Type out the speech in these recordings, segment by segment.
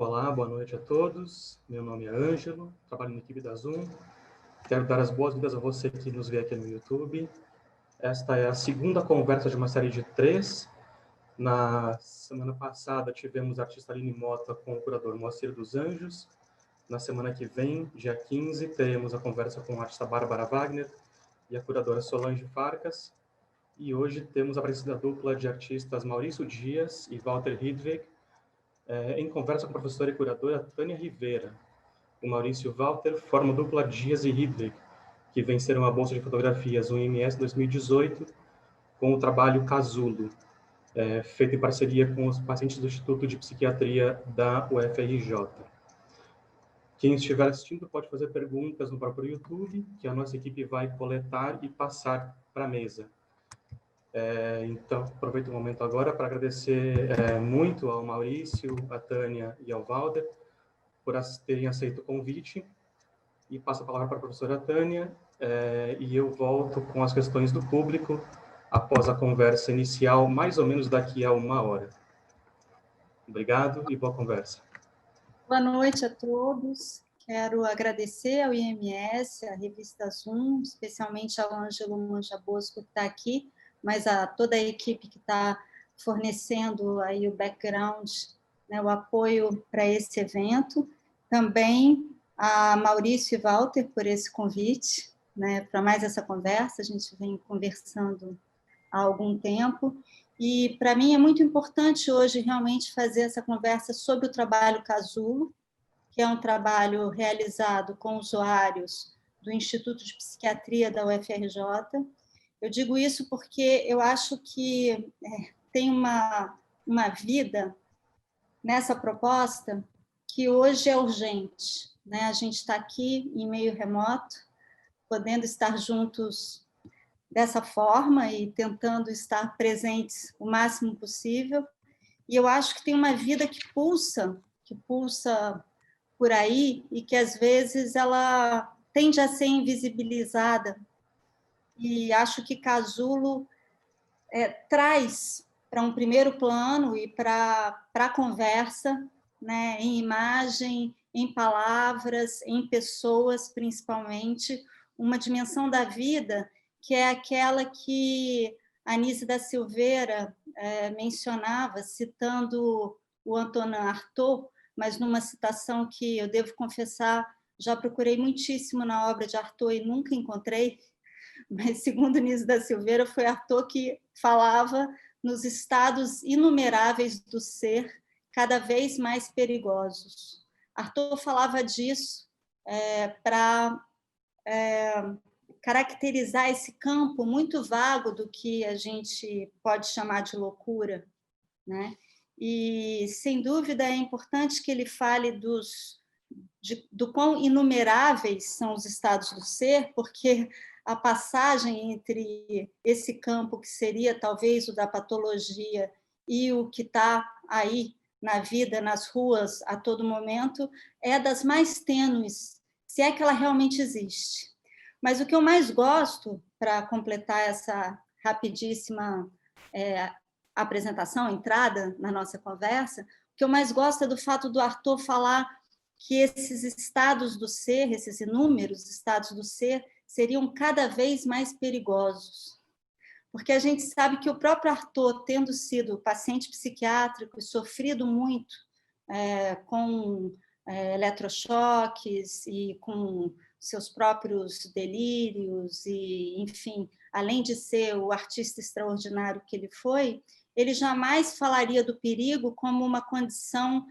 Olá, boa noite a todos. Meu nome é Ângelo, trabalho na equipe da Zoom. Quero dar as boas-vindas a você que nos vê aqui no YouTube. Esta é a segunda conversa de uma série de 3. Na semana passada tivemos a artista Aline Mota com o curador Moacir dos Anjos. Na semana que vem, dia 15, teremos a conversa com a artista Bárbara Wagner e a curadora Solange Farcas. E hoje temos a presença da dupla de artistas Maurício Dias e Walter Hidvig, em conversa com a professora e curadora Tânia Rivera. O Maurício Walter forma a dupla Dias e Hidvig, que venceram a Bolsa de Fotografias UMS 2018 com o trabalho Casulo, feito em parceria com os pacientes do Instituto de Psiquiatria da UFRJ. Quem estiver assistindo pode fazer perguntas no próprio YouTube, que a nossa equipe vai coletar e passar para a mesa. Então, aproveito o momento agora para agradecer muito ao Maurício, à Tânia e ao Walter por terem aceito o convite, e passo a palavra para a professora Tânia, e eu volto com as questões do público após a conversa inicial, mais ou menos daqui a 1 hora. Obrigado e boa conversa. Boa noite a todos. Quero agradecer ao IMS, à revista Zoom, especialmente ao Ângelo Mancha Bosco, que está aqui, mas a toda a equipe que está fornecendo aí o background, né, o apoio para esse evento. Também a Maurício e Walter por esse convite, né, para mais essa conversa. A gente vem conversando há algum tempo. E, para mim, é muito importante hoje realmente fazer essa conversa sobre o trabalho Casulo, que é um trabalho realizado com usuários do Instituto de Psiquiatria da UFRJ. Eu digo isso porque eu acho que tem uma vida nessa proposta que hoje é urgente, né? A gente está aqui em meio remoto, podendo estar juntos dessa forma e tentando estar presentes o máximo possível. E eu acho que tem uma vida que pulsa por aí e que, às vezes, ela tende a ser invisibilizada. E acho que Casulo traz para um primeiro plano e para a conversa, né, em imagem, em palavras, em pessoas, principalmente, uma dimensão da vida que é aquela que a Anísia da Silveira mencionava, citando o Antonin Artaud, mas numa citação que eu devo confessar, já procurei muitíssimo na obra de Artaud e nunca encontrei, mas, segundo Anísia da Silveira, foi Artaud que falava nos estados inumeráveis do ser, cada vez mais perigosos. Artaud falava disso para caracterizar esse campo muito vago do que a gente pode chamar de loucura, né? E, sem dúvida, é importante que ele fale do quão inumeráveis são os estados do ser, porque a passagem entre esse campo, que seria talvez o da patologia, e o que está aí na vida, nas ruas, a todo momento, é das mais tênues, se é que ela realmente existe. Mas o que eu mais gosto, para completar essa rapidíssima apresentação, entrada na nossa conversa, o que eu mais gosto é do fato do Artaud falar que esses estados do ser, esses inúmeros estados do ser, seriam cada vez mais perigosos. Porque a gente sabe que o próprio Artaud, tendo sido paciente psiquiátrico e sofrido muito com eletrochoques e com seus próprios delírios, e, enfim, além de ser o artista extraordinário que ele foi, ele jamais falaria do perigo como uma condição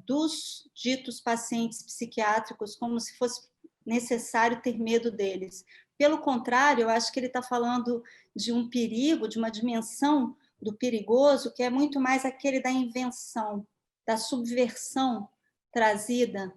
dos ditos pacientes psiquiátricos, como se fosse necessário ter medo deles. Pelo contrário, eu acho que ele está falando de um perigo, de uma dimensão do perigoso, que é muito mais aquele da invenção, da subversão trazida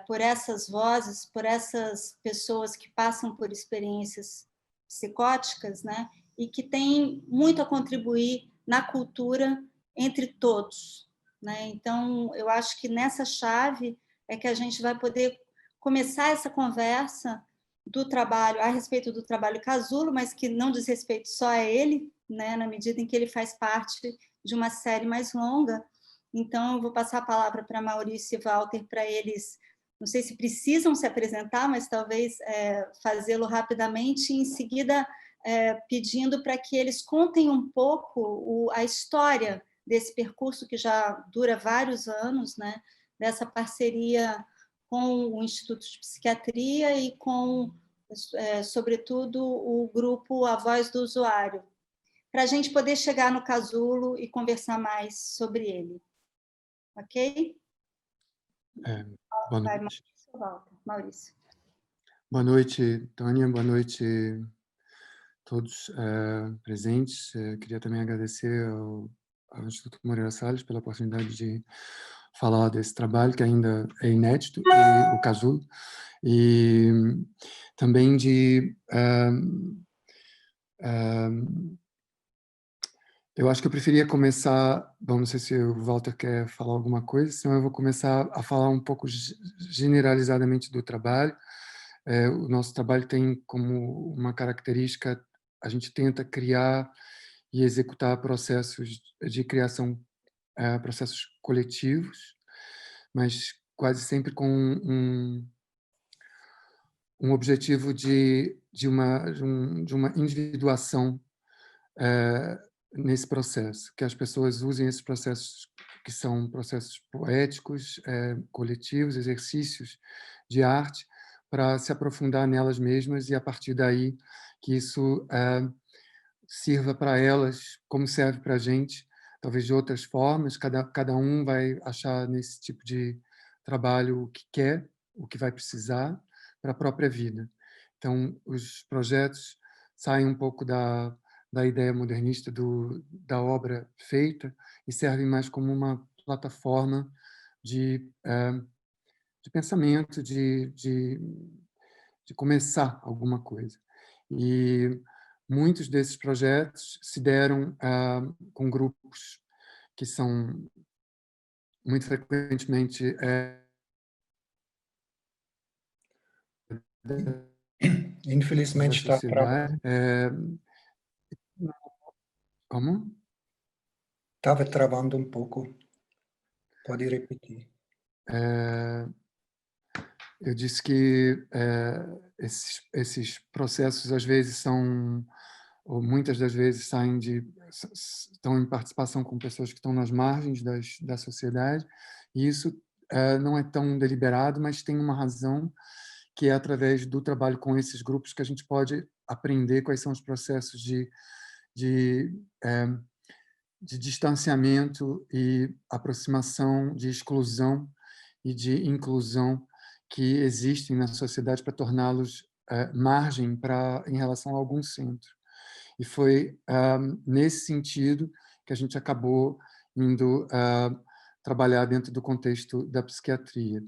por essas vozes, por essas pessoas que passam por experiências psicóticas, né? E que têm muito a contribuir na cultura entre todos, né? Então, eu acho que nessa chave é que a gente vai poder começar essa conversa do trabalho, a respeito do trabalho Casulo, mas que não diz respeito só a ele, né? Na medida em que ele faz parte de uma série mais longa, Então, eu vou passar a palavra para Maurício e Walter, para eles, não sei se precisam se apresentar, mas talvez fazê-lo rapidamente, e em seguida pedindo para que eles contem um pouco a história desse percurso que já dura vários anos, né, dessa parceria com o Instituto de Psiquiatria e com, sobretudo, o grupo A Voz do Usuário, para a gente poder chegar no casulo e conversar mais sobre ele. Ok? Boa Vai, noite. Maurício, volta. Maurício. Boa noite, Tânia. Boa noite a todos presentes. Queria também agradecer ao Instituto Moreira Salles pela oportunidade de falar desse trabalho, que ainda é inédito, o Casulo, e também de... eu acho que eu preferia começar... Bom, não sei se o Walter quer falar alguma coisa, senão eu vou começar a falar um pouco generalizadamente do trabalho. O nosso trabalho tem como uma característica, a gente tenta criar e executar processos de criação, processos coletivos, mas quase sempre com um objetivo de uma individuação nesse processo, que as pessoas usem esses processos que são processos poéticos, coletivos, exercícios de arte, para se aprofundar nelas mesmas e, a partir daí, que isso sirva para elas como serve para a gente, talvez de outras formas. Cada um vai achar nesse tipo de trabalho o que quer, o que vai precisar para a própria vida. Então, os projetos saem um pouco da ideia modernista da obra feita e servem mais como uma plataforma de pensamento, de começar alguma coisa. E muitos desses projetos se deram com grupos que são muito frequentemente Infelizmente da está sociedade. Como? estava travando um pouco. Pode repetir. Eu disse que esses processos às vezes são, ou muitas das vezes estão em participação com pessoas que estão nas margens da sociedade, e isso não é tão deliberado, mas tem uma razão, que é através do trabalho com esses grupos que a gente pode aprender quais são os processos de distanciamento e aproximação, de exclusão e de inclusão que existem na sociedade para torná-los margem em relação a algum centro. E foi nesse sentido que a gente acabou indo trabalhar dentro do contexto da psiquiatria.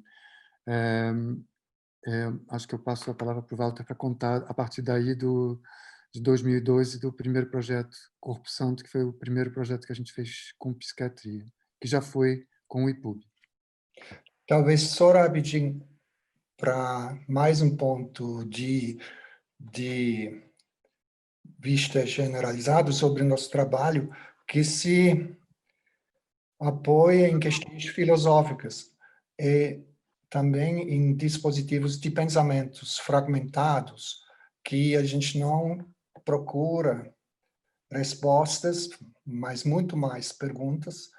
Acho que eu passo a palavra para o Walter para contar, a partir daí, de 2012, do primeiro projeto Corpo Santo, que foi o primeiro projeto que a gente fez com psiquiatria, que já foi com o IPUB. Talvez só rapidinho para mais um ponto de vista generalizado sobre o nosso trabalho, que se apoia em questões filosóficas e também em dispositivos de pensamentos fragmentados, que a gente não procura respostas, mas muito mais perguntas,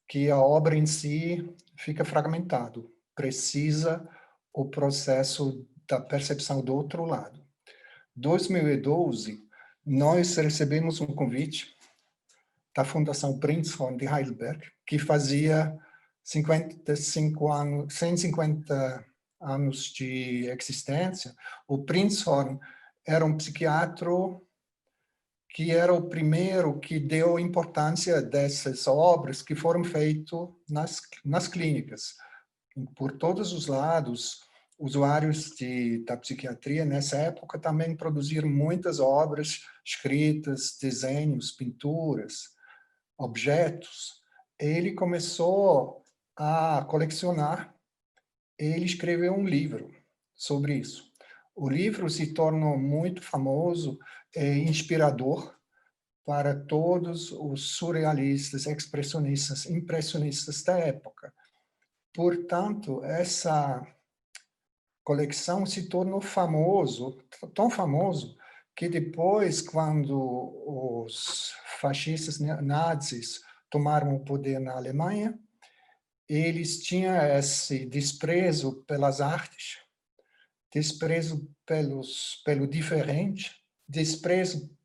que a obra em si fica fragmentado, precisa o processo da percepção do outro lado. 2012, nós recebemos um convite da Fundação Prinzhorn de Heidelberg, que fazia 150 anos de existência. O Prinzhorn era um psiquiatra que era o primeiro que deu importância dessas obras que foram feitas nas clínicas. Por todos os lados, usuários da psiquiatria, nessa época, também produziram muitas obras escritas, desenhos, pinturas, objetos. Ele começou a colecionar, ele escreveu um livro sobre isso. O livro se tornou muito famoso e inspirador, para todos os surrealistas, expressionistas, impressionistas da época. Portanto, essa coleção se tornou tão famoso, que depois, quando os fascistas nazis tomaram o poder na Alemanha, eles tinham esse desprezo pelas artes, desprezo pelo diferente, desprezo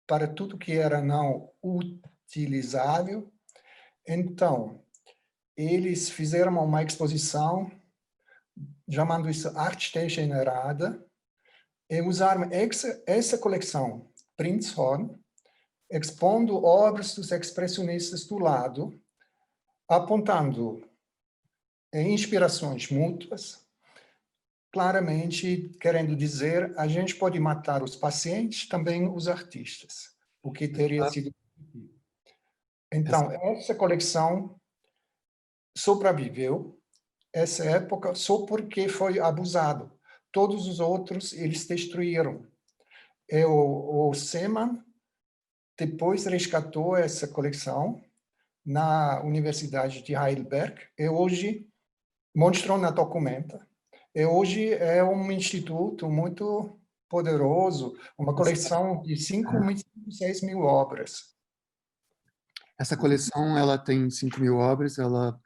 para tudo que era não utilizável. Então, eles fizeram uma exposição, chamando isso arte degenerada, e usaram essa coleção, Prinzhorn, expondo obras dos expressionistas do lado, apontando inspirações mútuas, claramente querendo dizer, a gente pode matar os pacientes, também os artistas, o que teria sido. Então, essa coleção sobreviveu essa época só porque foi abusado. Todos os outros eles destruíram. E o Seemann depois resgatou essa coleção na Universidade de Heidelberg e hoje mostrou na documenta. E hoje é um instituto muito poderoso, uma coleção de 6 mil obras. Essa coleção ela tem 5.000 obras, ela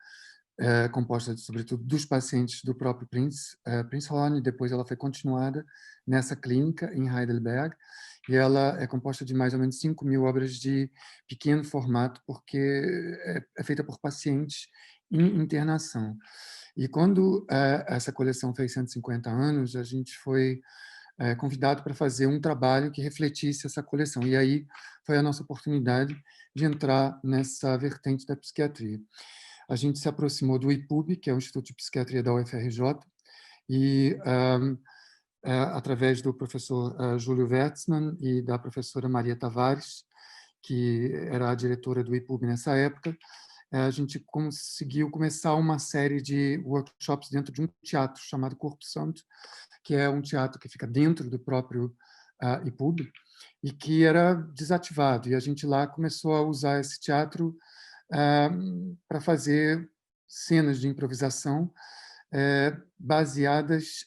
é composta, sobretudo, dos pacientes do próprio Prinzhorn, e depois ela foi continuada nessa clínica em Heidelberg, e ela é composta de mais ou menos 5.000 obras de pequeno formato, porque é feita por pacientes em internação. E quando essa coleção fez 150 anos, a gente foi convidado para fazer um trabalho que refletisse essa coleção. E aí foi a nossa oportunidade de entrar nessa vertente da psiquiatria. A gente se aproximou do IPUB, que é o Instituto de Psiquiatria da UFRJ, e através do professor Júlio Wertzmann e da professora Maria Tavares, que era a diretora do IPUB nessa época, a gente conseguiu começar uma série de workshops dentro de um teatro chamado Corpo Santo, que é um teatro que fica dentro do próprio IPUB, e que era desativado. E a gente lá começou a usar esse teatro para fazer cenas de improvisação baseadas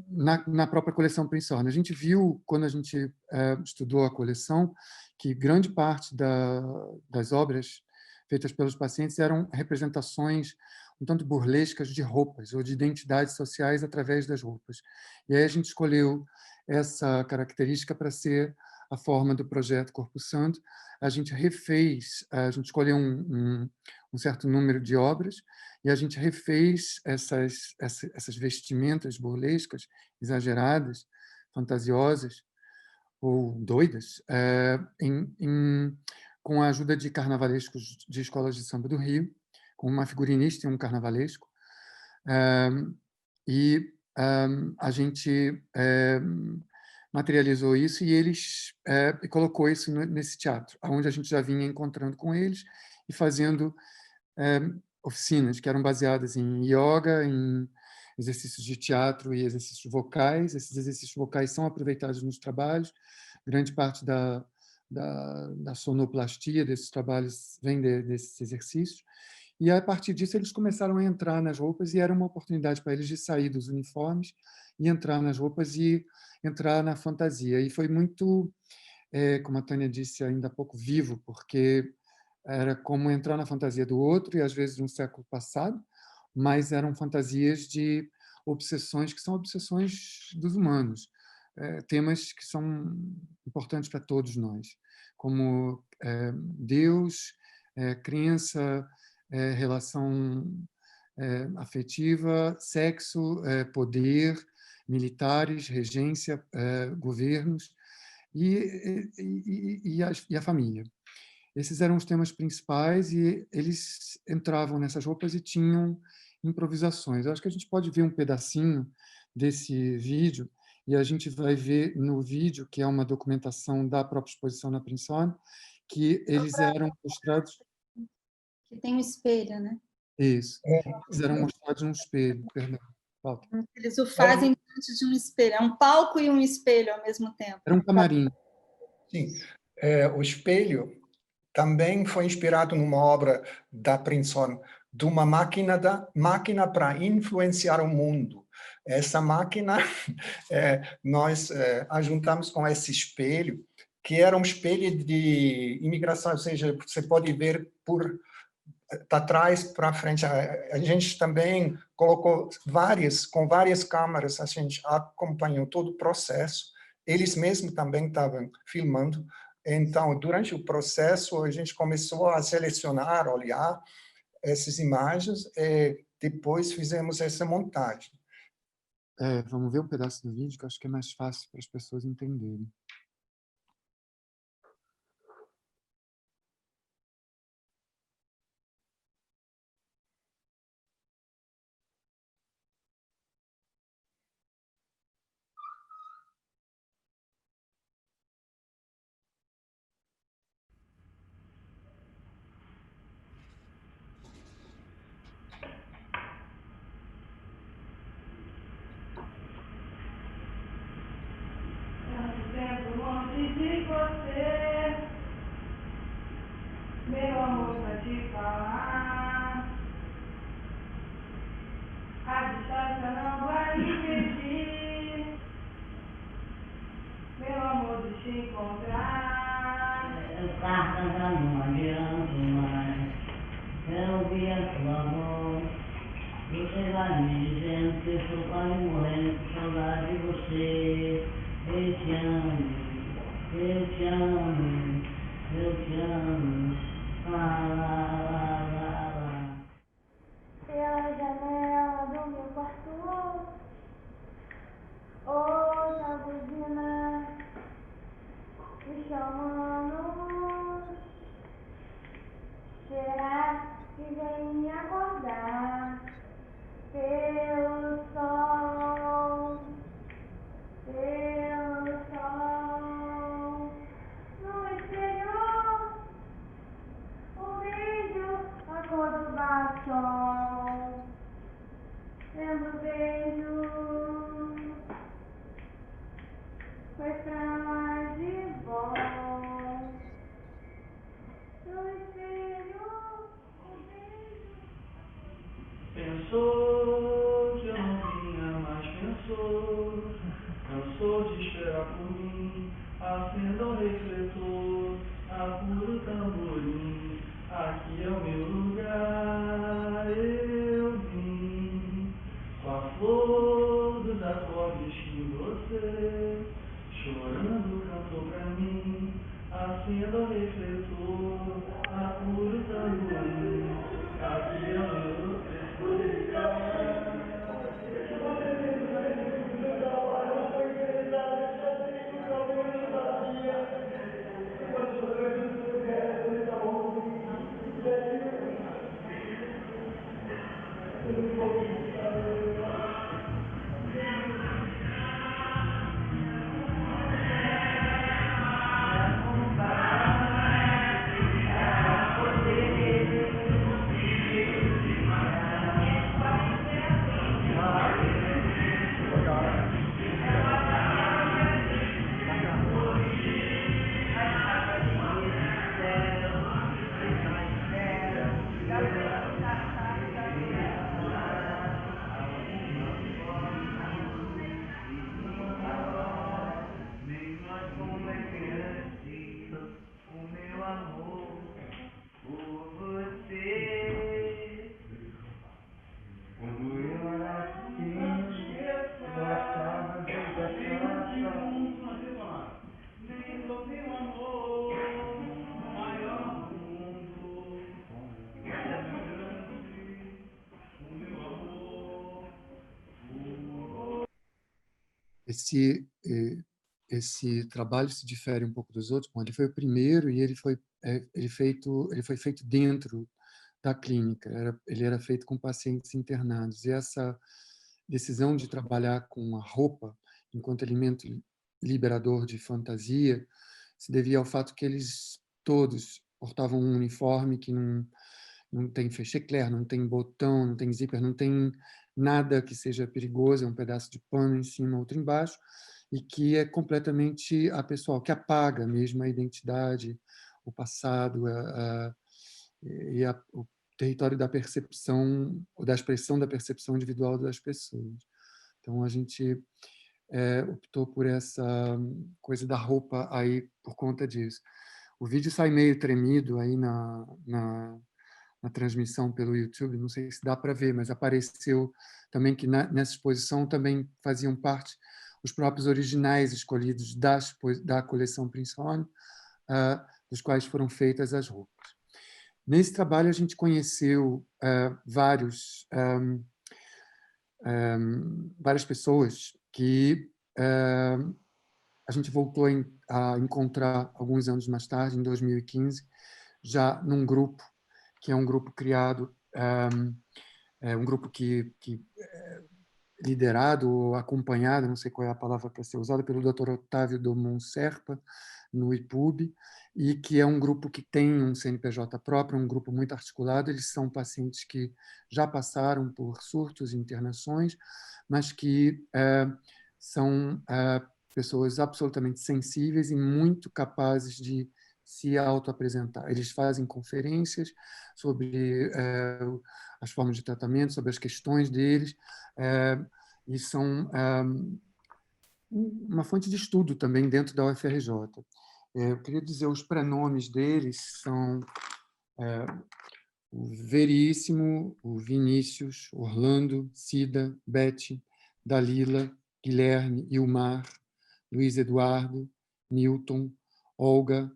na própria coleção Prinzhorn. A gente viu, quando a gente estudou a coleção, que grande parte das obras feitas pelos pacientes eram representações um tanto burlescas de roupas ou de identidades sociais através das roupas. E aí a gente escolheu essa característica para ser a forma do projeto Corpo Santo. A gente escolheu um certo número de obras e a gente refez essas vestimentas burlescas, exageradas, fantasiosas ou doidas, com a ajuda de carnavalescos de escolas de samba do Rio, com uma figurinista e um carnavalesco. A gente materializou isso e eles colocou isso nesse teatro, onde a gente já vinha encontrando com eles e fazendo oficinas que eram baseadas em yoga, em exercícios de teatro e exercícios vocais. Esses exercícios vocais são aproveitados nos trabalhos. Grande parte da sonoplastia desses trabalhos vem desses exercícios. E, a partir disso, eles começaram a entrar nas roupas e era uma oportunidade para eles de sair dos uniformes e entrar nas roupas e entrar na fantasia. E foi muito, como a Tânia disse ainda há pouco, vivo, porque era como entrar na fantasia do outro, e às vezes de um século passado, mas eram fantasias de obsessões que são obsessões dos humanos, temas que são importantes para todos nós, como Deus, crença, relação afetiva, sexo, poder, militares, regência, governos e a família. Esses eram os temas principais e eles entravam nessas roupas e tinham improvisações. Eu acho que a gente pode ver um pedacinho desse vídeo e a gente vai ver no vídeo, que é uma documentação da própria exposição na Prinzhorn, que eles eram mostrados... Que tem um espelho, né? Isso. Eles eram mostrados num espelho, perdão. Eles o fazem diante de um espelho. É um palco e um espelho ao mesmo tempo. Era um camarim. Sim, o espelho também foi inspirado numa obra da Prinzhorn, de uma máquina para influenciar o mundo. Essa máquina, nós ajuntamos com esse espelho, que era um espelho de imigração, ou seja, você pode ver por trás para frente. A gente também colocou com várias câmeras, a gente acompanhou todo o processo. Eles mesmos também estavam filmando. Então, durante o processo, a gente começou a selecionar, olhar essas imagens e depois fizemos essa montagem. Vamos ver um pedaço do vídeo, que eu acho que é mais fácil para as pessoas entenderem. Meu amor, pra te falar, a distância não vai impedir, meu amor, de te encontrar. Eu cartão não adianto mais, eu ouvi a tua voz, você vai me dizendo que eu estou quase morrendo com saudade de você. Eu te amo, eu te amo, eu te amo. Pela janela do meu quarto, ouço a buzina me chamando. Será que vem me acordar? Pelo sol, no exterior. O beijo, a cor do batom, lembro o beijo, foi pra mais de bom. No espelho, o beijo. Pensou que eu não vinha, mas pensou, cansou de esperar por mim, acenda o refletor, apura o tamborim. Aqui é o meu lugar, eu vim com a flor dos acordes que você, chorando, cantou pra mim. Acenda o refletor, apura o tamborim. Aqui é o meu lugar. Esse trabalho se difere um pouco dos outros. Bom, ele foi o primeiro e ele foi feito dentro da clínica. Ele era feito com pacientes internados. E essa decisão de trabalhar com a roupa enquanto elemento liberador de fantasia se devia ao fato que eles todos portavam um uniforme que não tem fechecler, não tem botão, não tem zíper, não tem nada que seja perigoso, é um pedaço de pano em cima, outro embaixo, e que é completamente apessoal, que apaga mesmo a identidade, o passado, o território da percepção, ou da expressão da percepção individual das pessoas. Então, a gente optou por essa coisa da roupa aí por conta disso. O vídeo sai meio tremido aí na transmissão pelo YouTube, não sei se dá para ver, mas apareceu também que nessa exposição também faziam parte os próprios originais escolhidos da coleção Prinzhorn, dos quais foram feitas as roupas. Nesse trabalho, a gente conheceu várias pessoas que a gente voltou a encontrar alguns anos mais tarde, em 2015, já num grupo, que é um grupo criado, um grupo que liderado ou acompanhado, não sei qual é a palavra para ser usada, pelo Dr. Otávio Domon Serpa, no IPUB, e que é um grupo que tem um CNPJ próprio, um grupo muito articulado. Eles são pacientes que já passaram por surtos e internações, mas que são pessoas absolutamente sensíveis e muito capazes de se autoapresentar. Eles fazem conferências sobre as formas de tratamento, sobre as questões deles, e são uma fonte de estudo também dentro da UFRJ. Eu queria dizer, os prenomes deles são o Veríssimo, o Vinícius, Orlando, Cida, Bete, Dalila, Guilherme, Ilmar, Luiz Eduardo, Newton, Olga,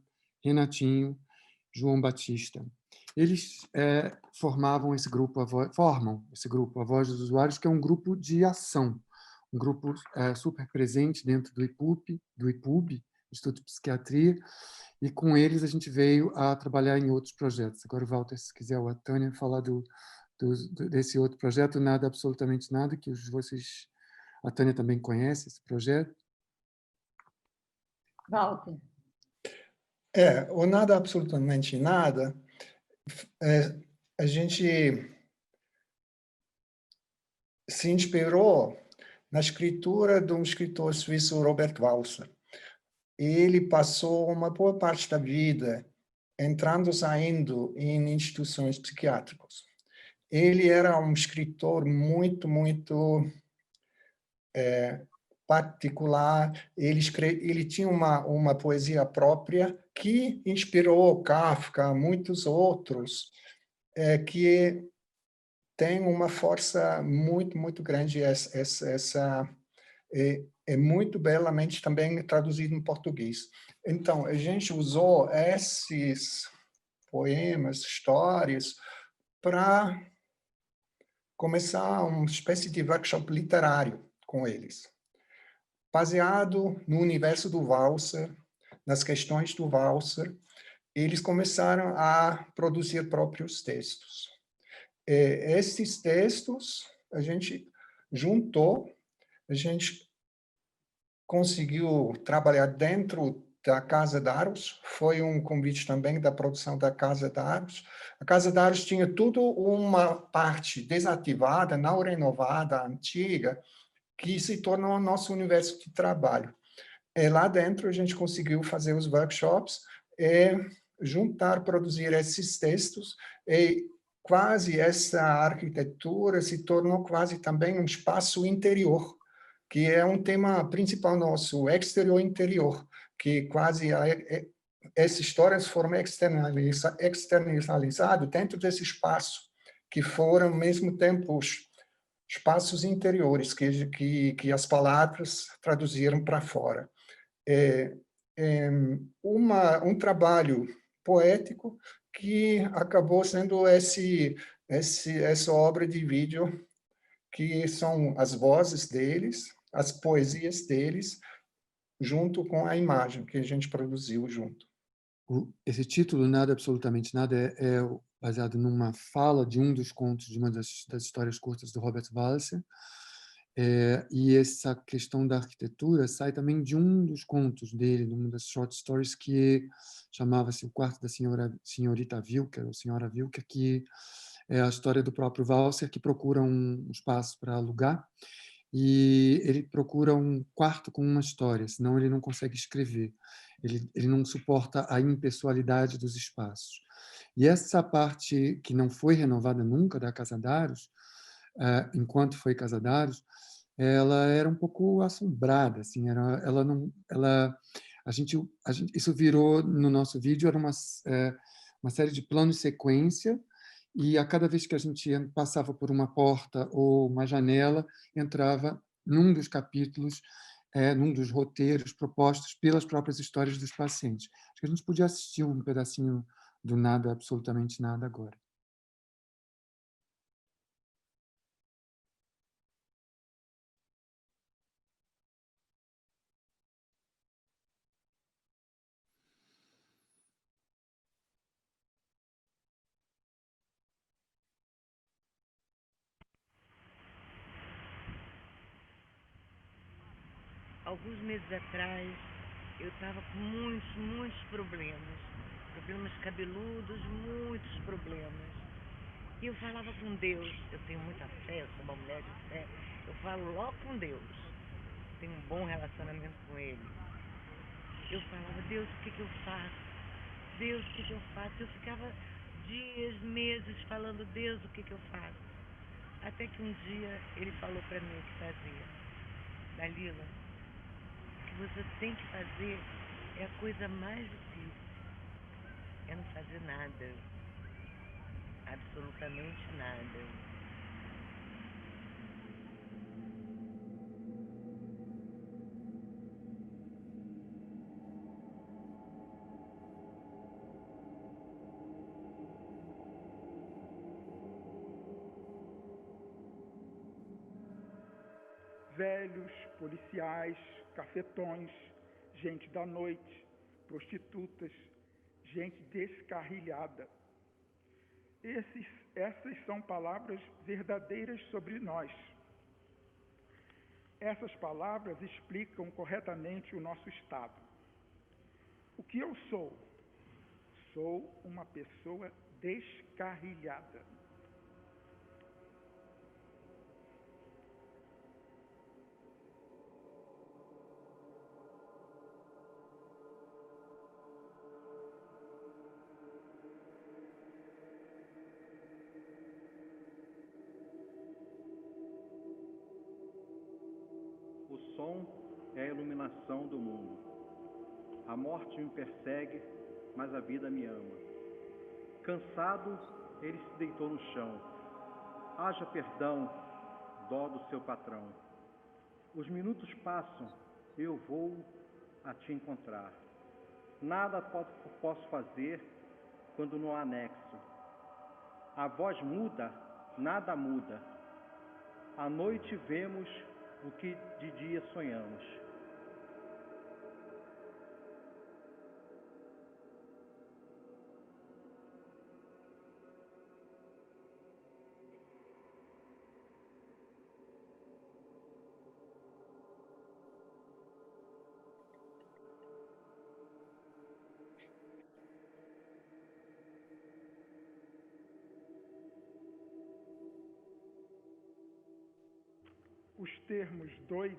Renatinho, João Batista. Eles formam esse grupo, a Voz dos Usuários, que é um grupo de ação, um grupo super presente dentro do IPUB, Instituto de Psiquiatria, e com eles a gente veio a trabalhar em outros projetos. Agora, Walter, se quiser, ou a Tânia, falar desse outro projeto, Nada Absolutamente Nada, que a Tânia também conhece esse projeto. Walter. O Nada Absolutamente Nada, a gente se inspirou na escritura de um escritor suíço, Robert Walser. Ele passou uma boa parte da vida entrando e saindo em instituições psiquiátricas. Ele era um escritor muito particular. Ele tinha uma poesia própria que inspirou Kafka, muitos outros, que tem uma força muito grande. É muito belamente também traduzido em português. Então, a gente usou esses poemas, histórias, para começar uma espécie de workshop literário com eles, baseado no universo do Walser, nas questões do Walser. Eles começaram a produzir próprios textos. Esses textos a gente juntou, a gente conseguiu trabalhar dentro da Casa d'Aros. Foi um convite também da produção da Casa d'Aros. A Casa d'Aros tinha tudo uma parte desativada, não renovada, antiga, que se tornou o nosso universo de trabalho. Lá dentro a gente conseguiu fazer os workshops, juntar, produzir esses textos, e quase essa arquitetura se tornou quase também um espaço interior, que é um tema principal nosso, o exterior-interior, que quase essa história se forma externalizado dentro desse espaço, que foram, ao mesmo tempo, os espaços interiores que as palavras traduziram para fora. Um trabalho poético que acabou sendo essa obra de vídeo, que são as vozes deles, as poesias deles, junto com a imagem que a gente produziu junto. Esse título, Nada Absolutamente Nada, é baseado numa fala de um dos contos, de uma das histórias curtas do Robert Walser, e essa questão da arquitetura sai também de um dos contos dele, de uma das short stories, que chamava-se O Quarto da Senhorita Wilker, ou Senhora Wilker, que é a história do próprio Walser, que procura um espaço para alugar, e ele procura um quarto com uma história, senão ele não consegue escrever. Ele não suporta a impessoalidade dos espaços. E essa parte que não foi renovada nunca da Casadaros, enquanto foi Casadaros, ela era um pouco assombrada, assim, ela não, isso virou no nosso vídeo, era uma série de planos sequência, e a cada vez que a gente passava por uma porta ou uma janela, entrava num dos capítulos, num dos roteiros propostos pelas próprias histórias dos pacientes. Acho que a gente podia assistir um pedacinho do Nada, Absolutamente Nada agora. Alguns meses atrás, eu estava com muitos problemas. Problemas cabeludos, muitos problemas. E eu falava com Deus. Eu tenho muita fé, eu sou uma mulher de fé. Eu falo logo com Deus. Tenho um bom relacionamento com Ele. Eu falava, Deus, o que eu faço? Deus, o que eu faço? Eu ficava dias, meses falando, Deus, o que eu faço? Até que um dia Ele falou para mim o que fazia. Dalila, você tem que fazer é a coisa mais difícil. É não fazer nada. Absolutamente nada. Velhos, policiais, cafetões, gente da noite, prostitutas, gente descarrilhada. Essas são palavras verdadeiras sobre nós. Essas palavras explicam corretamente o nosso estado. O que eu sou? Sou uma pessoa descarrilhada. O som é a iluminação do mundo. A morte me persegue, mas a vida me ama. Cansado, ele se deitou no chão. Haja perdão, dó do seu patrão. Os minutos passam, eu vou a te encontrar. Nada posso fazer quando não há nexo. A voz muda, nada muda. À noite vemos o que de dia sonhamos. Os termos doido,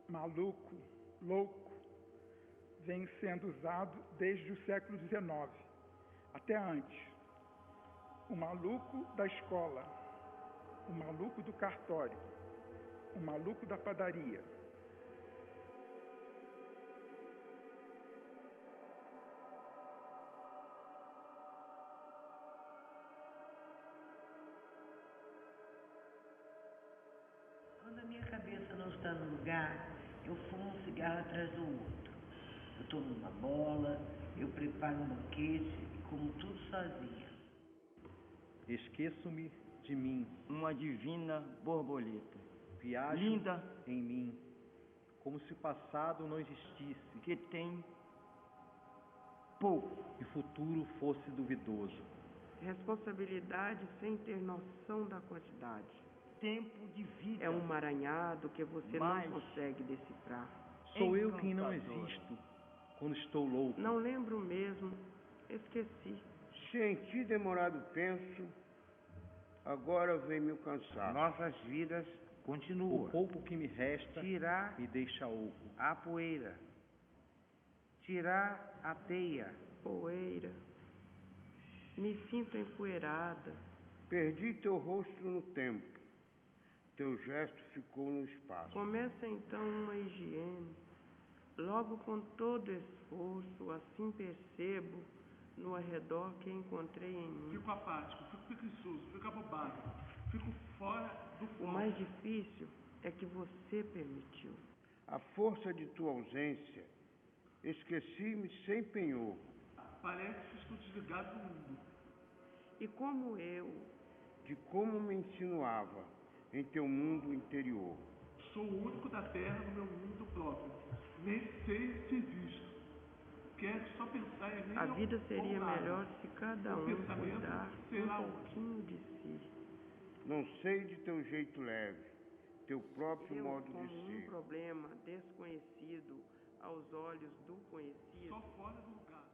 maluco, louco, vêm sendo usados desde o século XIX, até antes. O maluco da escola, o maluco do cartório, o maluco da padaria. Quando a minha cabeça não está no lugar, eu fumo um cigarro atrás do outro. Eu tomo uma bola, eu preparo um banquete e como tudo sozinha. Esqueço-me de mim. Uma divina borboleta. Viajo linda em mim, como se o passado não existisse. Que tem pouco e o futuro fosse duvidoso. Responsabilidade sem ter noção da quantidade. Tempo de vida. É um emaranhado que você não consegue decifrar. Sou eu quem não existo quando estou louco. Não lembro mesmo, esqueci. Senti demorado penso, agora vem meu cansado. Nossas vidas O pouco que me resta tirar me deixa oco. a poeira, tirar a teia. Poeira, me sinto empoeirada. Perdi teu rosto no tempo, teu gesto ficou no espaço. Começa então uma higiene. Logo com todo esforço, assim percebo no arredor que encontrei em mim. Fico apático, fico preguiçoso, fico abobado, fico fora do foco. O mais difícil é que você permitiu. A força de tua ausência, esqueci-me sem penhor. Parece que estou desligado do mundo. E como eu, de como me insinuava em teu mundo interior. Sou o único da Terra no meu mundo próprio. Nem sei se existo. Quero só pensar em mim. A vida seria melhor se cada um cuidar um pouquinho de si. Não sei de teu jeito leve, teu próprio modo de ser. Um problema desconhecido aos olhos do conhecido. Só fora do lugar.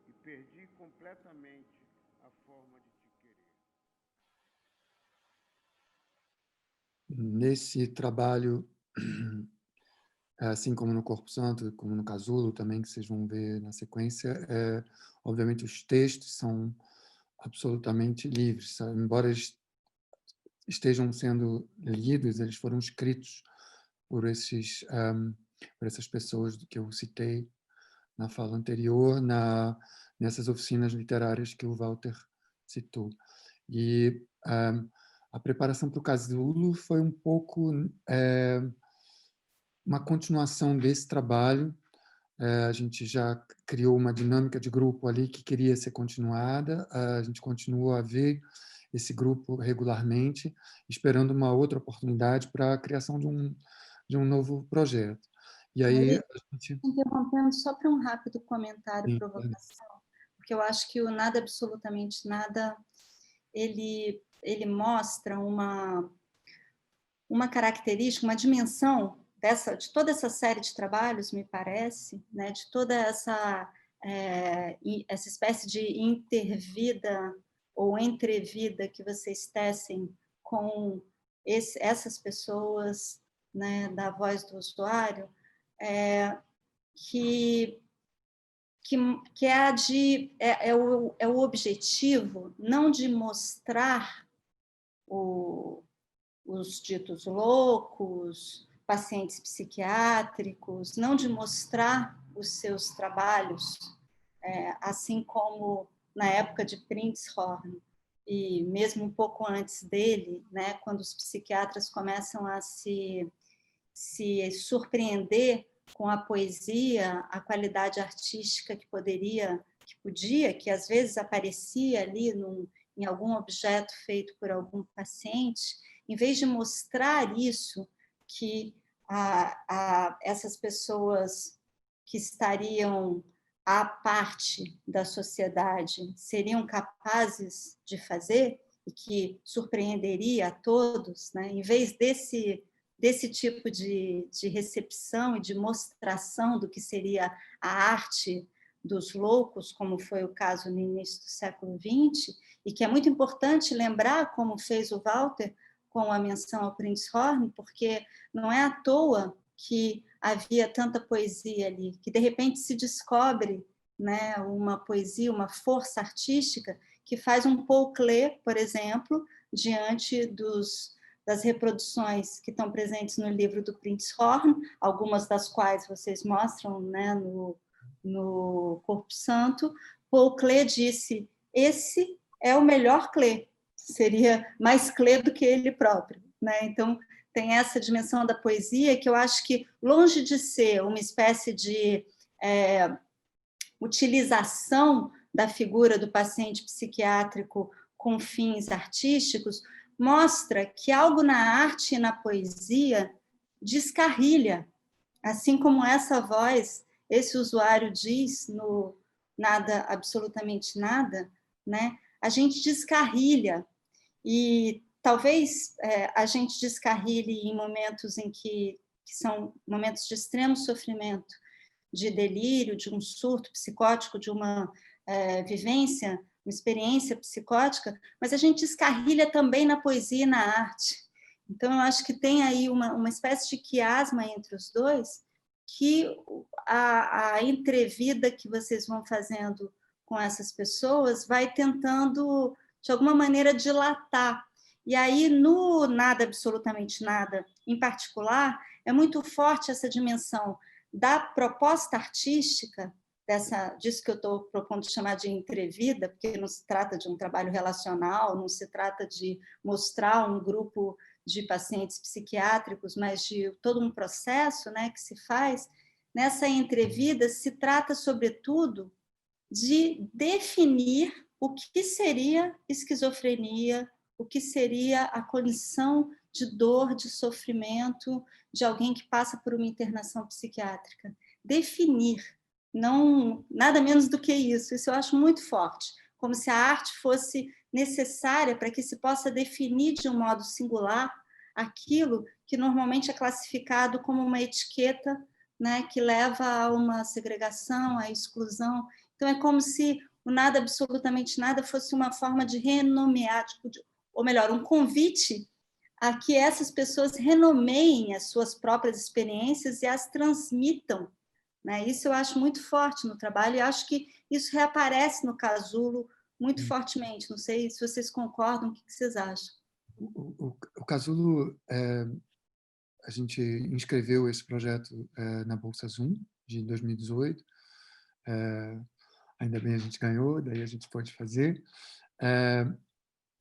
E perdi completamente a forma de te querer. Nesse trabalho, assim como no Corpo Santo, como no Casulo também, que vocês vão ver na sequência, obviamente os textos são absolutamente livres, sabe? Embora eles estejam sendo lidos, eles foram escritos por essas pessoas que eu citei na fala anterior, nessas oficinas literárias que o Walter citou. E a preparação para o Casulo foi um pouco uma continuação desse trabalho. A gente já criou uma dinâmica de grupo ali que queria ser continuada, a gente continuou a ver esse grupo regularmente, esperando uma outra oportunidade para a criação de um novo projeto. E aí, interrompendo só para um rápido comentário, provocação, porque eu acho que o Nada Absolutamente Nada, ele mostra uma característica, uma dimensão de toda essa série de trabalhos, me parece, né, de toda essa espécie de intervida ou entrevida que vocês tecem com essas pessoas, né, da voz do usuário, que é o objetivo não de mostrar os ditos loucos, pacientes psiquiátricos, não de mostrar os seus trabalhos, assim como na época de Printzhorn, e mesmo um pouco antes dele, né, quando os psiquiatras começam a se surpreender com a poesia, a qualidade artística que às vezes aparecia ali em algum objeto feito por algum paciente, em vez de mostrar isso, que essas pessoas que estariam à parte da sociedade seriam capazes de fazer e que surpreenderia a todos, né? Em vez desse tipo de recepção e de mostração do que seria a arte dos loucos, como foi o caso no início do século XX, e que é muito importante lembrar, como fez o Walter com a menção ao Printzhorn, porque não é à toa que havia tanta poesia ali, que de repente se descobre, né, uma poesia, uma força artística que faz um Paul Klee, por exemplo, diante das reproduções que estão presentes no livro do Printzhorn, algumas das quais vocês mostram, né, no Corpo Santo. Paul Klee disse: esse é o melhor Klee, seria mais Klee do que ele próprio, né? Então, tem essa dimensão da poesia que eu acho que, longe de ser uma espécie de utilização da figura do paciente psiquiátrico com fins artísticos, mostra que algo na arte e na poesia descarrilha, assim como essa voz, esse usuário diz no Nada Absolutamente Nada, né? A gente descarrilha, e talvez a gente descarrilhe em momentos em que são momentos de extremo sofrimento, de delírio, de um surto psicótico, de uma vivência, uma experiência psicótica, mas a gente descarrilha também na poesia e na arte. Então, eu acho que tem aí uma espécie de quiasma entre os dois, que a entrevida que vocês vão fazendo com essas pessoas vai tentando, de alguma maneira, dilatar. E aí, no Nada Absolutamente Nada, em particular, é muito forte essa dimensão da proposta artística, disso que eu estou propondo chamar de entrevida, porque não se trata de um trabalho relacional, não se trata de mostrar um grupo de pacientes psiquiátricos, mas de todo um processo, né, que se faz. Nessa entrevida, se trata, sobretudo, de definir o que seria esquizofrenia, o que seria a condição de dor, de sofrimento de alguém que passa por uma internação psiquiátrica. Definir, não nada menos do que isso. Isso eu acho muito forte, como se a arte fosse necessária para que se possa definir de um modo singular aquilo que normalmente é classificado como uma etiqueta, né, que leva a uma segregação, à exclusão. Então, é como se o Nada Absolutamente Nada fosse uma forma de renomear, ou melhor, um convite a que essas pessoas renomeiem as suas próprias experiências e as transmitam, né? Isso eu acho muito forte no trabalho, e acho que isso reaparece no Casulo muito fortemente. Não sei se vocês concordam, o que vocês acham? O Casulo, a gente inscreveu esse projeto na Bolsa Zoom de 2018. Ainda bem a gente ganhou, daí a gente pode fazer.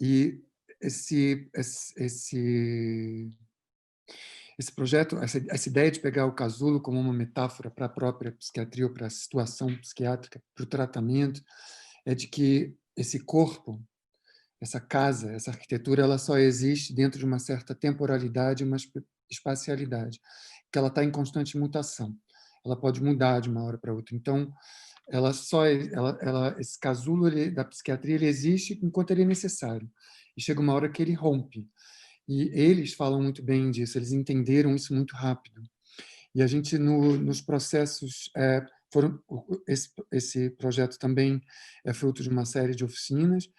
E esse projeto, essa ideia de pegar o casulo como uma metáfora para a própria psiquiatria ou para a situação psiquiátrica, para o tratamento, é de que esse corpo, essa casa, essa arquitetura, ela só existe dentro de uma certa temporalidade, uma espacialidade, que ela está em constante mutação. Ela pode mudar de uma hora para outra. Então, esse casulo da psiquiatria ele existe enquanto ele é necessário. E chega uma hora que ele rompe. E eles falam muito bem disso, eles entenderam isso muito rápido. E a gente, nos processos, esse projeto também é fruto de uma série de oficinas.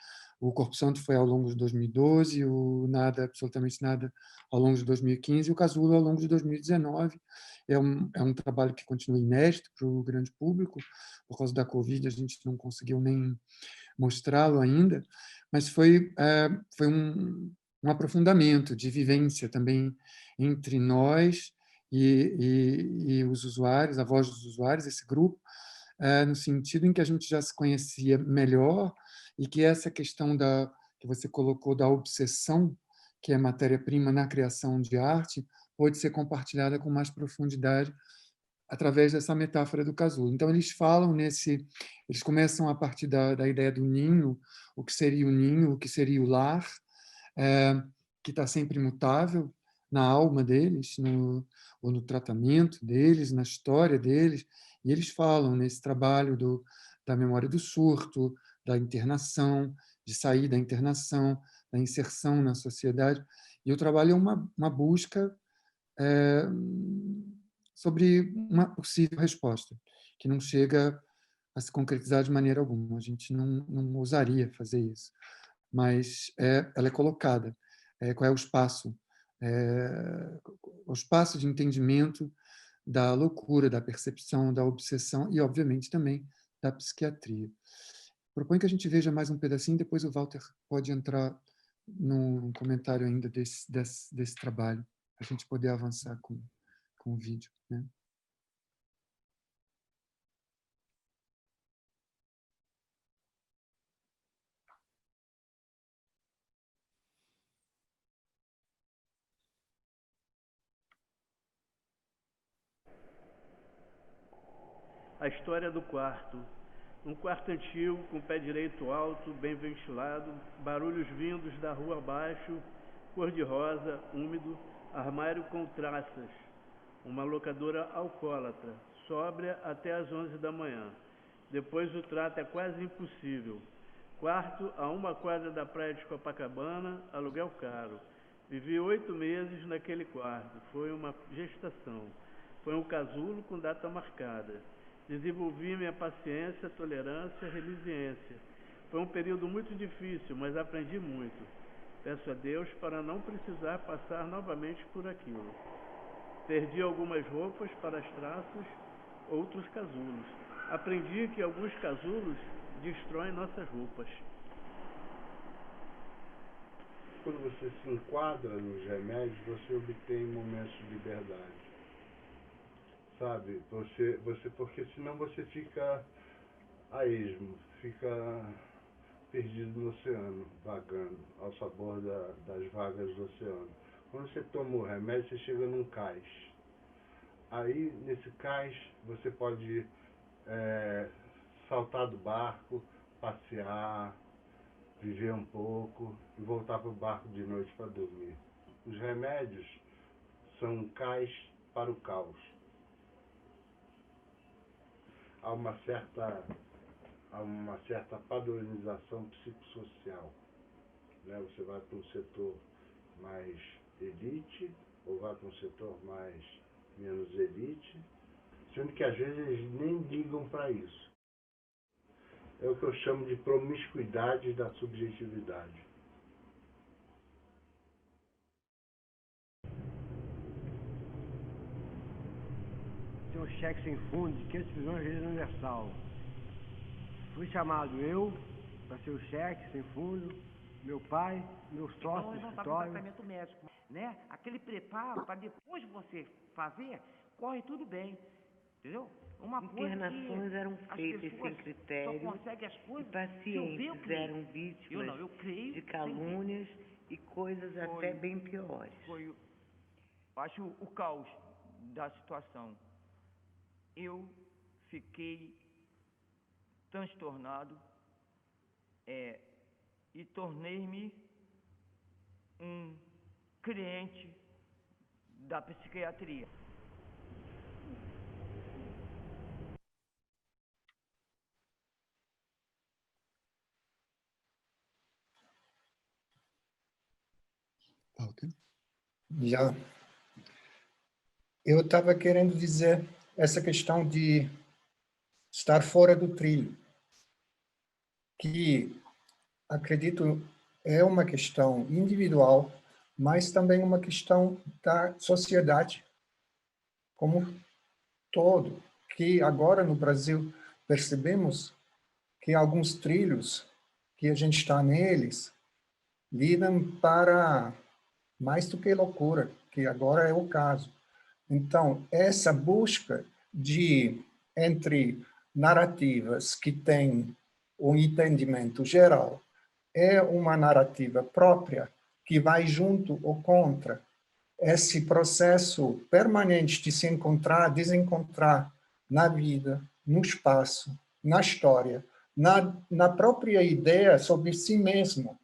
O Corpo Santo foi ao longo de 2012, o Nada Absolutamente Nada ao longo de 2015 e o Casulo ao longo de 2019. É um trabalho que continua inédito para o grande público. Por causa da Covid, a gente não conseguiu nem mostrá-lo ainda, mas foi um aprofundamento de vivência também entre nós e os usuários, a voz dos usuários, esse grupo, no sentido em que a gente já se conhecia melhor e que essa questão que você colocou da obsessão, que é matéria-prima na criação de arte, pode ser compartilhada com mais profundidade através dessa metáfora do casulo. Então, eles começam a partir da ideia do ninho, o que seria o ninho, o que seria o lar, que está sempre mutável na alma deles, ou no tratamento deles, na história deles, e eles falam nesse trabalho da memória do surto, da internação, de sair da internação, da inserção na sociedade, e o trabalho é uma busca sobre uma possível resposta, que não chega a se concretizar de maneira alguma. A gente não ousaria fazer isso. Mas ela é colocada. Qual é o espaço? O espaço de entendimento da loucura, da percepção, da obsessão e, obviamente, também da psiquiatria. Proponho que a gente veja mais um pedacinho, depois o Walter pode entrar num comentário ainda desse trabalho, para a gente poder avançar com o vídeo, né? A história do quarto. Um quarto antigo, com pé direito alto, bem ventilado, barulhos vindos da rua abaixo, cor-de-rosa, úmido, armário com traças. Uma locadora alcoólatra, sóbria até às 11 da manhã. Depois o trato é quase impossível. Quarto a 1 quadra da praia de Copacabana, aluguel caro. Vivi 8 meses naquele quarto. Foi uma gestação. Foi um casulo com data marcada. Desenvolvi minha paciência, tolerância, resiliência. Foi um período muito difícil, mas aprendi muito. Peço a Deus para não precisar passar novamente por aquilo. Perdi algumas roupas para as traças, outros casulos. Aprendi que alguns casulos destroem nossas roupas. Quando você se enquadra nos remédios, você obtém momentos de liberdade. Sabe? Porque senão você fica a esmo, fica perdido no oceano, vagando, ao sabor das vagas do oceano. Quando você toma o remédio, você chega num cais. Aí, nesse cais, você pode saltar do barco, passear, viver um pouco e voltar para o barco de noite para dormir. Os remédios são um cais para o caos. Há uma certa padronização psicossocial, né? Você vai para um setor mais elite ou vai para um setor menos elite, sendo que às vezes eles nem ligam para isso. É o que eu chamo de promiscuidade da subjetividade. Tem um cheque sem fundo de 500 milhões de rede universal. Fui chamado eu para ser o cheque sem fundo, meu pai, meus sócios do escritório. Tratamento médico, né? Aquele preparo para depois você fazer, corre tudo bem, entendeu? Uma internações eram feitas sem critério e pacientes eram vítimas de calúnias e coisas até bem piores. Foi, acho, o caos da situação. Eu fiquei transtornado e tornei-me um cliente da psiquiatria. Já. Eu estava querendo dizer essa questão de estar fora do trilho, que acredito é uma questão individual, mas também uma questão da sociedade como todo, que agora no Brasil percebemos que alguns trilhos que a gente está neles lidam para mais do que loucura, que agora é o caso. Então, essa busca entre narrativas que têm um entendimento geral é uma narrativa própria que vai junto ou contra esse processo permanente de se encontrar, desencontrar na vida, no espaço, na história, na própria ideia sobre si mesmo.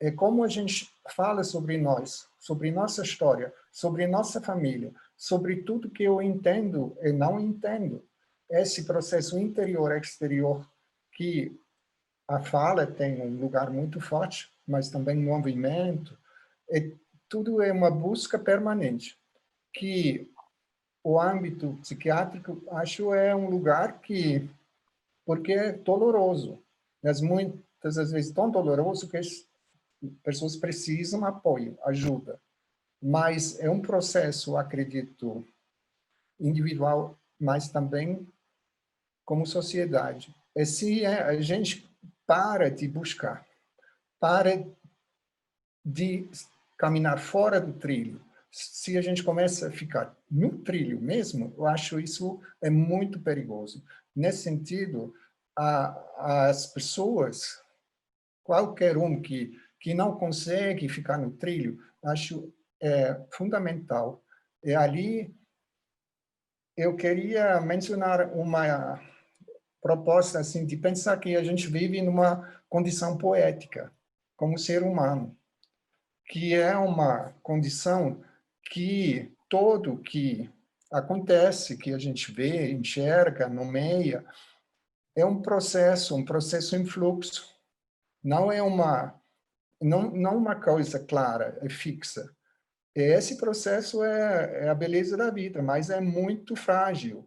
É como a gente fala sobre nós, sobre nossa história, sobre nossa família, sobre tudo que eu entendo e não entendo. Esse processo interior-exterior que a fala tem um lugar muito forte, mas também movimento, tudo é uma busca permanente, que o âmbito psiquiátrico, acho, é um lugar porque é doloroso, mas muitas das vezes tão doloroso que as pessoas precisam apoio, ajuda. Mas é um processo, acredito, individual, mas também como sociedade. E se a gente para de buscar, para de caminhar fora do trilho, se a gente começa a ficar no trilho mesmo, eu acho isso é muito perigoso. Nesse sentido, as pessoas, qualquer um que não consegue ficar no trilho, acho fundamental. E ali eu queria mencionar uma proposta assim de pensar que a gente vive numa condição poética como ser humano, que é uma condição que tudo que acontece, que a gente vê, enxerga, nomeia, é um processo em fluxo. Não é não uma coisa clara, é fixa. Esse processo é a beleza da vida, mas é muito frágil.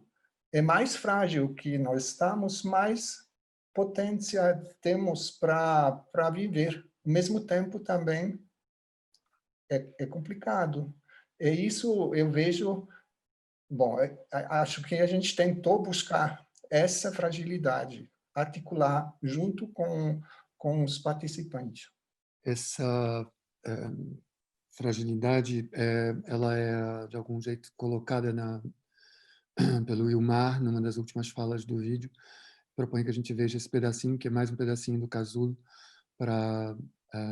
É mais frágil que nós estamos, mais potência temos para viver. Ao mesmo tempo, também, é complicado. E isso eu vejo... Bom, acho que a gente tentou buscar essa fragilidade, articular junto com os participantes. Essa fragilidade, ela é, de algum jeito, colocada pelo Ilmar, numa das últimas falas do vídeo. Propõe que a gente veja esse pedacinho, que é mais um pedacinho do casulo, para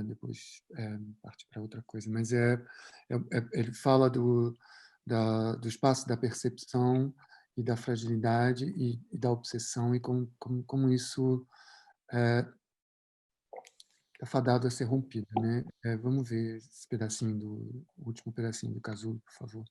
depois partir para outra coisa. Mas ele fala do espaço da percepção e da fragilidade e da obsessão, e como isso é fadado a ser rompido, né? Vamos ver esse pedacinho o último pedacinho do casulo, por favor.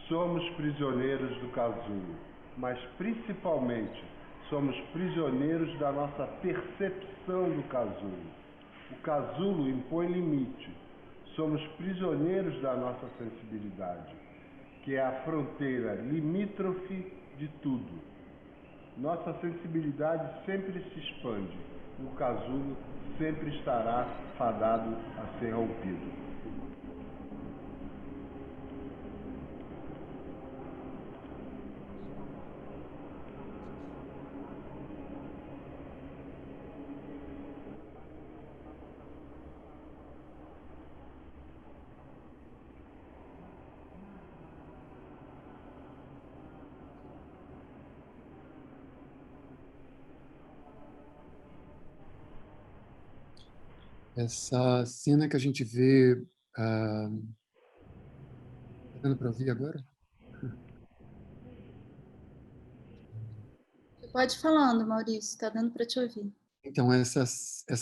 Somos prisioneiros do casulo, mas principalmente somos prisioneiros da nossa percepção do casulo. O casulo impõe limite. Somos prisioneiros da nossa sensibilidade, que é a fronteira limítrofe de tudo. Nossa sensibilidade sempre se expande. O casulo sempre estará fadado a ser rompido. Essa cena que a gente vê... Está dando para ouvir agora? Pode ir falando, Maurício, está dando para te ouvir. Então, essa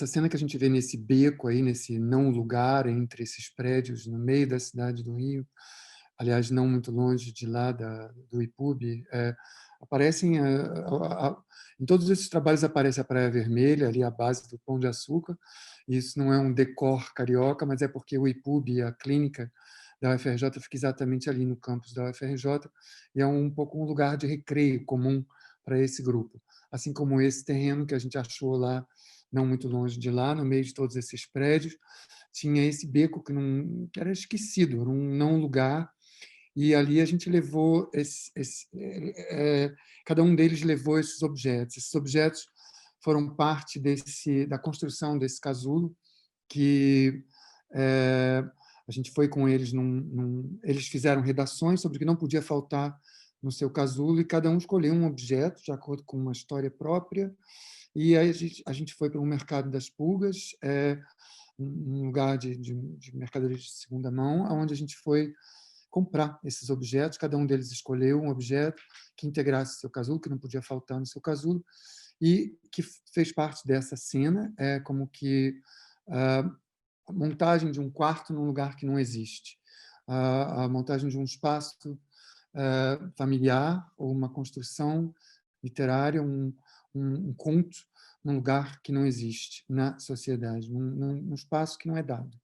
cena que a gente vê nesse beco aí, nesse não lugar entre esses prédios, no meio da cidade do Rio, aliás, não muito longe de lá, do IPUB, aparecem... em todos esses trabalhos aparece a Praia Vermelha, ali a base do Pão de Açúcar. Isso não é um decor carioca, mas é porque o IPUB, a clínica da UFRJ, fica exatamente ali no campus da UFRJ, e é um pouco um lugar de recreio comum para esse grupo. Assim como esse terreno que a gente achou lá, não muito longe de lá, no meio de todos esses prédios, tinha esse beco que era esquecido, era um não lugar, e ali a gente levou cada um deles levou esses objetos. Esses objetos foram parte da construção desse casulo, que a gente foi com eles eles fizeram redações sobre o que não podia faltar no seu casulo, e cada um escolheu um objeto de acordo com uma história própria, e aí a gente foi para um mercado das pulgas, um lugar de mercadoria de segunda mão, onde a gente foi comprar esses objetos. Cada um deles escolheu um objeto que integrasse seu casulo, que não podia faltar no seu casulo, e que fez parte dessa cena, como que a montagem de um quarto num lugar que não existe, a montagem de um espaço familiar, ou uma construção literária, um conto num lugar que não existe na sociedade, num espaço que não é dado.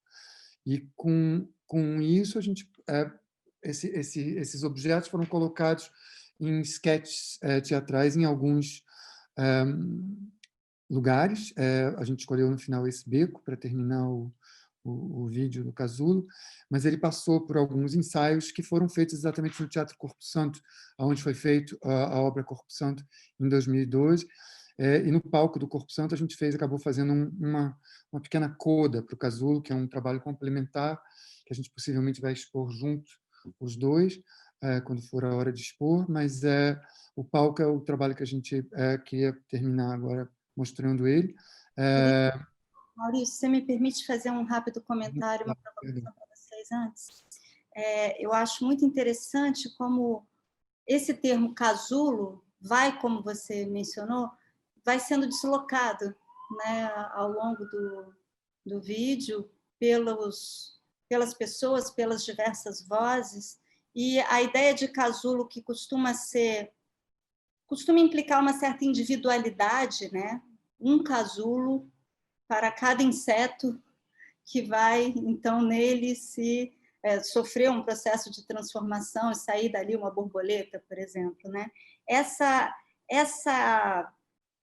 E com isso, a gente, esses objetos foram colocados em sketches teatrais em alguns lugares. A gente escolheu no final esse beco para terminar o vídeo do casulo, mas ele passou por alguns ensaios que foram feitos exatamente no Teatro Corpo Santo, onde foi feita a obra Corpo Santo em 2012, e no palco do Corpo Santo a gente acabou fazendo uma pequena coda para o casulo, que é um trabalho complementar, que a gente possivelmente vai expor junto, os dois, quando for a hora de expor, mas o palco é o trabalho que a gente queria terminar agora mostrando ele. Maurício, você me permite fazer um rápido comentário, uma provocação para vocês antes? Eu acho muito interessante como esse termo casulo vai, como você mencionou, vai sendo deslocado, né, ao longo do vídeo pelas pessoas, pelas diversas vozes, E a ideia de casulo, que costuma implicar uma certa individualidade, né? Um casulo para cada inseto que vai, então, nele sofrer um processo de transformação e sair dali uma borboleta, por exemplo, né? Essa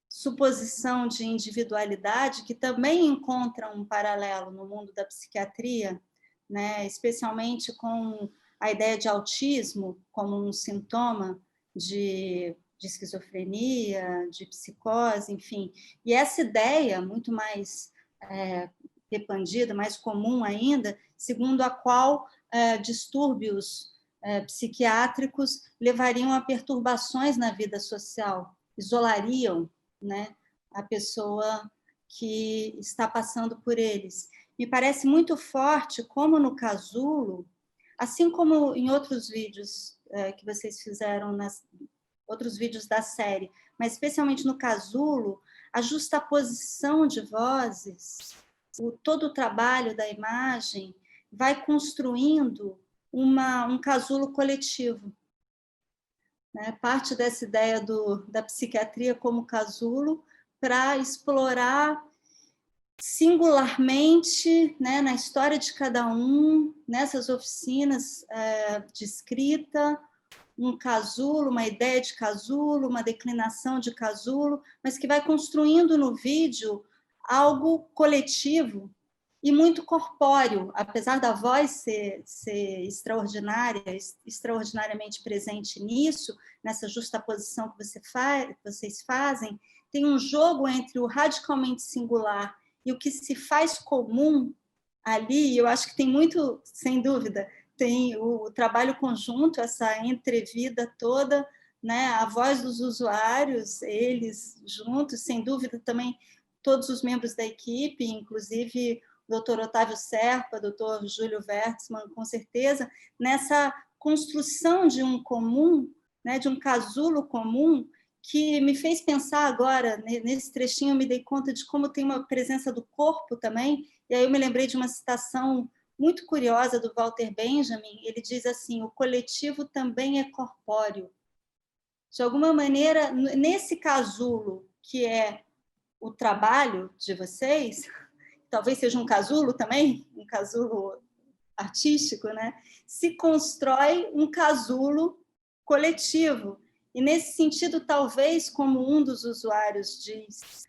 suposição de individualidade, que também encontra um paralelo no mundo da psiquiatria, né? Especialmente com a ideia de autismo como um sintoma de esquizofrenia, de psicose, enfim. E essa ideia, muito mais expandida, mais comum ainda, segundo a qual distúrbios psiquiátricos levariam a perturbações na vida social, isolariam, né, a pessoa que está passando por eles. Me parece muito forte como no casulo, assim como em outros vídeos que vocês fizeram, outros vídeos da série, mas especialmente no casulo, a justaposição de vozes, todo o trabalho da imagem vai construindo um casulo coletivo. Né? Parte dessa ideia da psiquiatria como casulo para explorar singularmente, né, na história de cada um, nessas oficinas de escrita, um casulo, uma ideia de casulo, uma declinação de casulo, mas que vai construindo no vídeo algo coletivo e muito corpóreo, apesar da voz ser extraordinariamente presente nisso, nessa justaposição que vocês fazem, tem um jogo entre o radicalmente singular e o que se faz comum ali. Eu acho que tem muito, sem dúvida, tem o trabalho conjunto, essa entrevida toda, né? A voz dos usuários, eles juntos, sem dúvida também todos os membros da equipe, inclusive o Dr. Otávio Serpa, Dr. Júlio Wertzmann, com certeza, nessa construção de um comum, né? De um casulo comum, que me fez pensar agora, nesse trechinho, eu me dei conta de como tem uma presença do corpo também, e aí eu me lembrei de uma citação muito curiosa do Walter Benjamin. Ele diz assim: o coletivo também é corpóreo. De alguma maneira, nesse casulo, que é o trabalho de vocês, talvez seja um casulo também, um casulo artístico, né? Se constrói um casulo coletivo. E, nesse sentido, talvez, como um dos usuários diz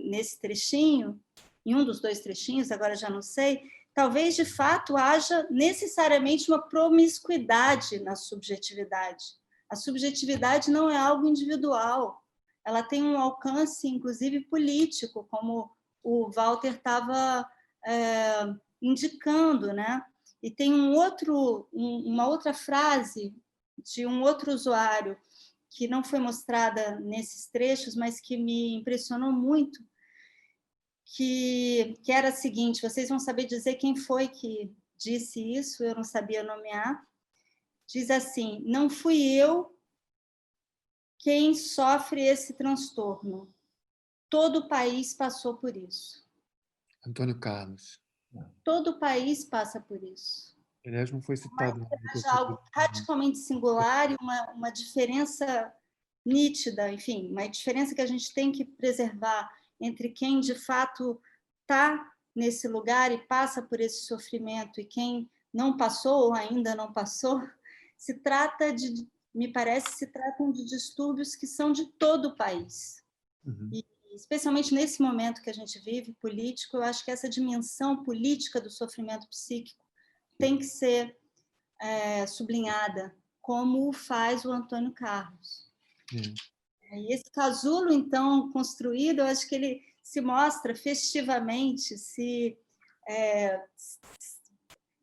nesse trechinho, em um dos dois trechinhos, agora já não sei, talvez, de fato, haja necessariamente uma promiscuidade na subjetividade. A subjetividade não é algo individual, ela tem um alcance, inclusive, político, como o Walter estava indicando, né? E tem uma outra frase de um outro usuário, que não foi mostrada nesses trechos, mas que me impressionou muito, que era a seguinte: vocês vão saber dizer quem foi que disse isso, eu não sabia nomear. Diz assim: não fui eu quem sofre esse transtorno, todo o país passou por isso. Antônio Carlos. Todo o país passa por isso. Aliás, não foi citado. Mas algo radicalmente singular e uma diferença nítida, enfim, uma diferença que a gente tem que preservar entre quem, de fato, está nesse lugar e passa por esse sofrimento e quem não passou ou ainda não passou. Me parece, se tratam de distúrbios que são de todo o país. Uhum. E, especialmente nesse momento que a gente vive, político, eu acho que essa dimensão política do sofrimento psíquico tem que ser sublinhada, como faz o Antônio Carlos. E esse casulo, então, construído, eu acho que ele se mostra festivamente,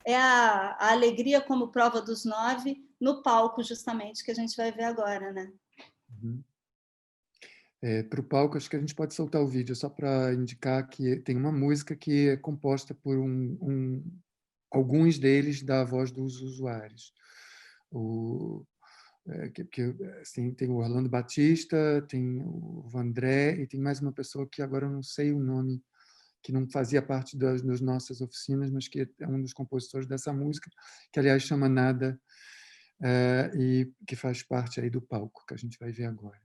é a alegria como prova dos 9 no palco, justamente, que a gente vai ver agora, né? Uhum. Para o palco, acho que a gente pode soltar o vídeo, só para indicar que tem uma música que é composta por alguns deles da voz dos usuários. Assim, tem o Orlando Batista, tem o Vandré e tem mais uma pessoa que agora eu não sei o nome, que não fazia parte das nossas oficinas, mas que é um dos compositores dessa música, que, aliás, chama Nada, e que faz parte aí do palco, que a gente vai ver agora.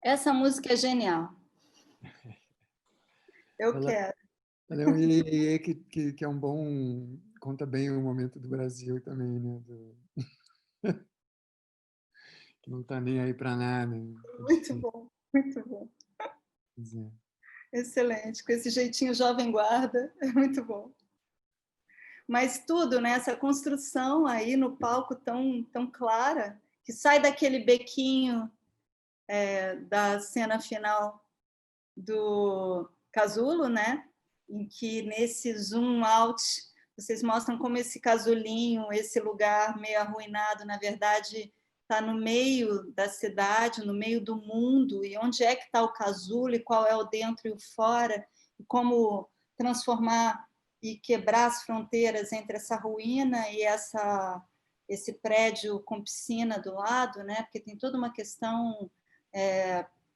Essa música é genial. Eu quero. Ela é um iê que é um bom... Conta bem o momento do Brasil também, né? Que não está nem aí para nada. Muito bom, muito bom. Excelente, com esse jeitinho jovem guarda, é muito bom. Mas tudo, né, essa construção aí no palco tão clara, que sai daquele bequinho da cena final do Casulo, né, em que nesse zoom out vocês mostram como esse casulinho, esse lugar meio arruinado, na verdade, está no meio da cidade, no meio do mundo, e onde é que está o casulo, e qual é o dentro e o fora, e como transformar e quebrar as fronteiras entre essa ruína e esse prédio com piscina do lado, né? Porque tem toda uma questão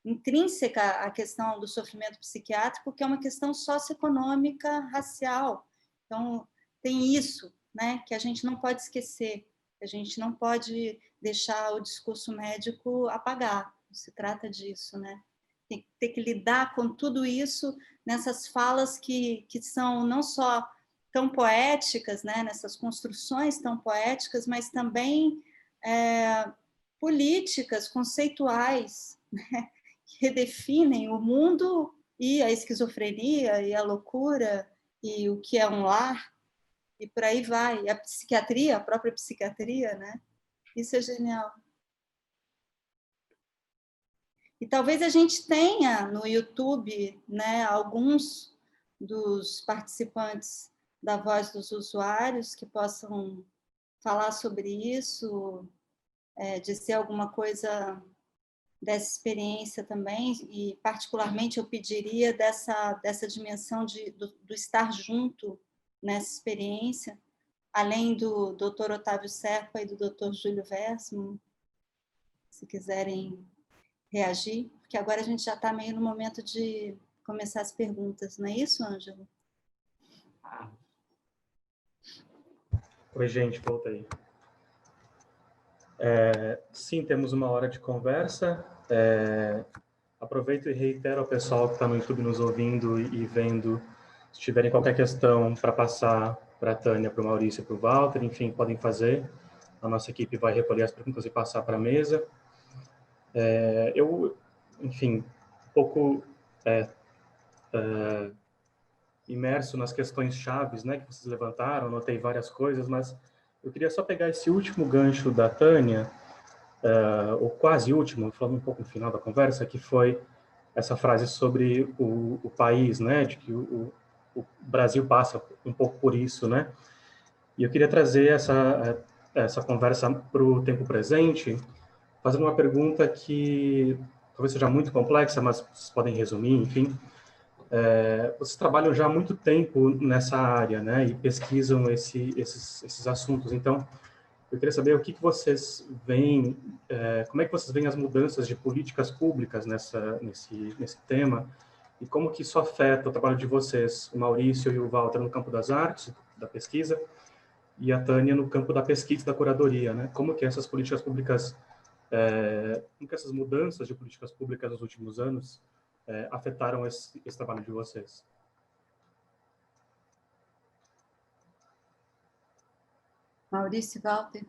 intrínseca à questão do sofrimento psiquiátrico, que é uma questão socioeconômica racial. Então, tem isso, né, que a gente não pode esquecer, a gente não pode deixar o discurso médico apagar, não se trata disso, né? Tem que ter que lidar com tudo isso nessas falas que são não só tão poéticas, né, nessas construções tão poéticas, mas também políticas, conceituais, né, que redefinem o mundo e a esquizofrenia e a loucura e o que é um lar, e por aí vai. E a psiquiatria, a própria psiquiatria, né? Isso é genial. E talvez a gente tenha no YouTube, né, alguns dos participantes da Voz dos Usuários que possam falar sobre isso, dizer alguma coisa dessa experiência também, e particularmente eu pediria dessa dimensão do estar junto nessa experiência, além do Dr. Otávio Serpa e do Dr. Júlio Versman, se quiserem reagir, porque agora a gente já está meio no momento de começar as perguntas, não é isso, Ângelo? Oi, gente, voltei. Sim, temos 1 hora de conversa. Aproveito e reitero ao pessoal que está no YouTube nos ouvindo e vendo, se tiverem qualquer questão para passar para a Tânia, para o Maurício e para o Walter, enfim, podem fazer. A nossa equipe vai recolher as perguntas e passar para a mesa. Enfim, um pouco imerso nas questões chaves, né, que vocês levantaram, anotei várias coisas, mas eu queria só pegar esse último gancho da Tânia, ou quase último, falando um pouco no final da conversa, que foi essa frase sobre o país, né, de que o Brasil passa um pouco por isso, né? E eu queria trazer essa conversa para o tempo presente, fazendo uma pergunta que talvez seja muito complexa, mas vocês podem resumir, enfim. Vocês trabalham já há muito tempo nessa área, né, e pesquisam esses assuntos. Então, eu queria saber o que vocês veem, como é que vocês veem as mudanças de políticas públicas nesse tema, e como que isso afeta o trabalho de vocês, o Maurício e o Walter no campo das artes, da pesquisa, e a Tânia no campo da pesquisa e da curadoria, né? Como que essas políticas públicas, como que essas mudanças de políticas públicas nos últimos anos afetaram esse trabalho de vocês? Maurício e Walter.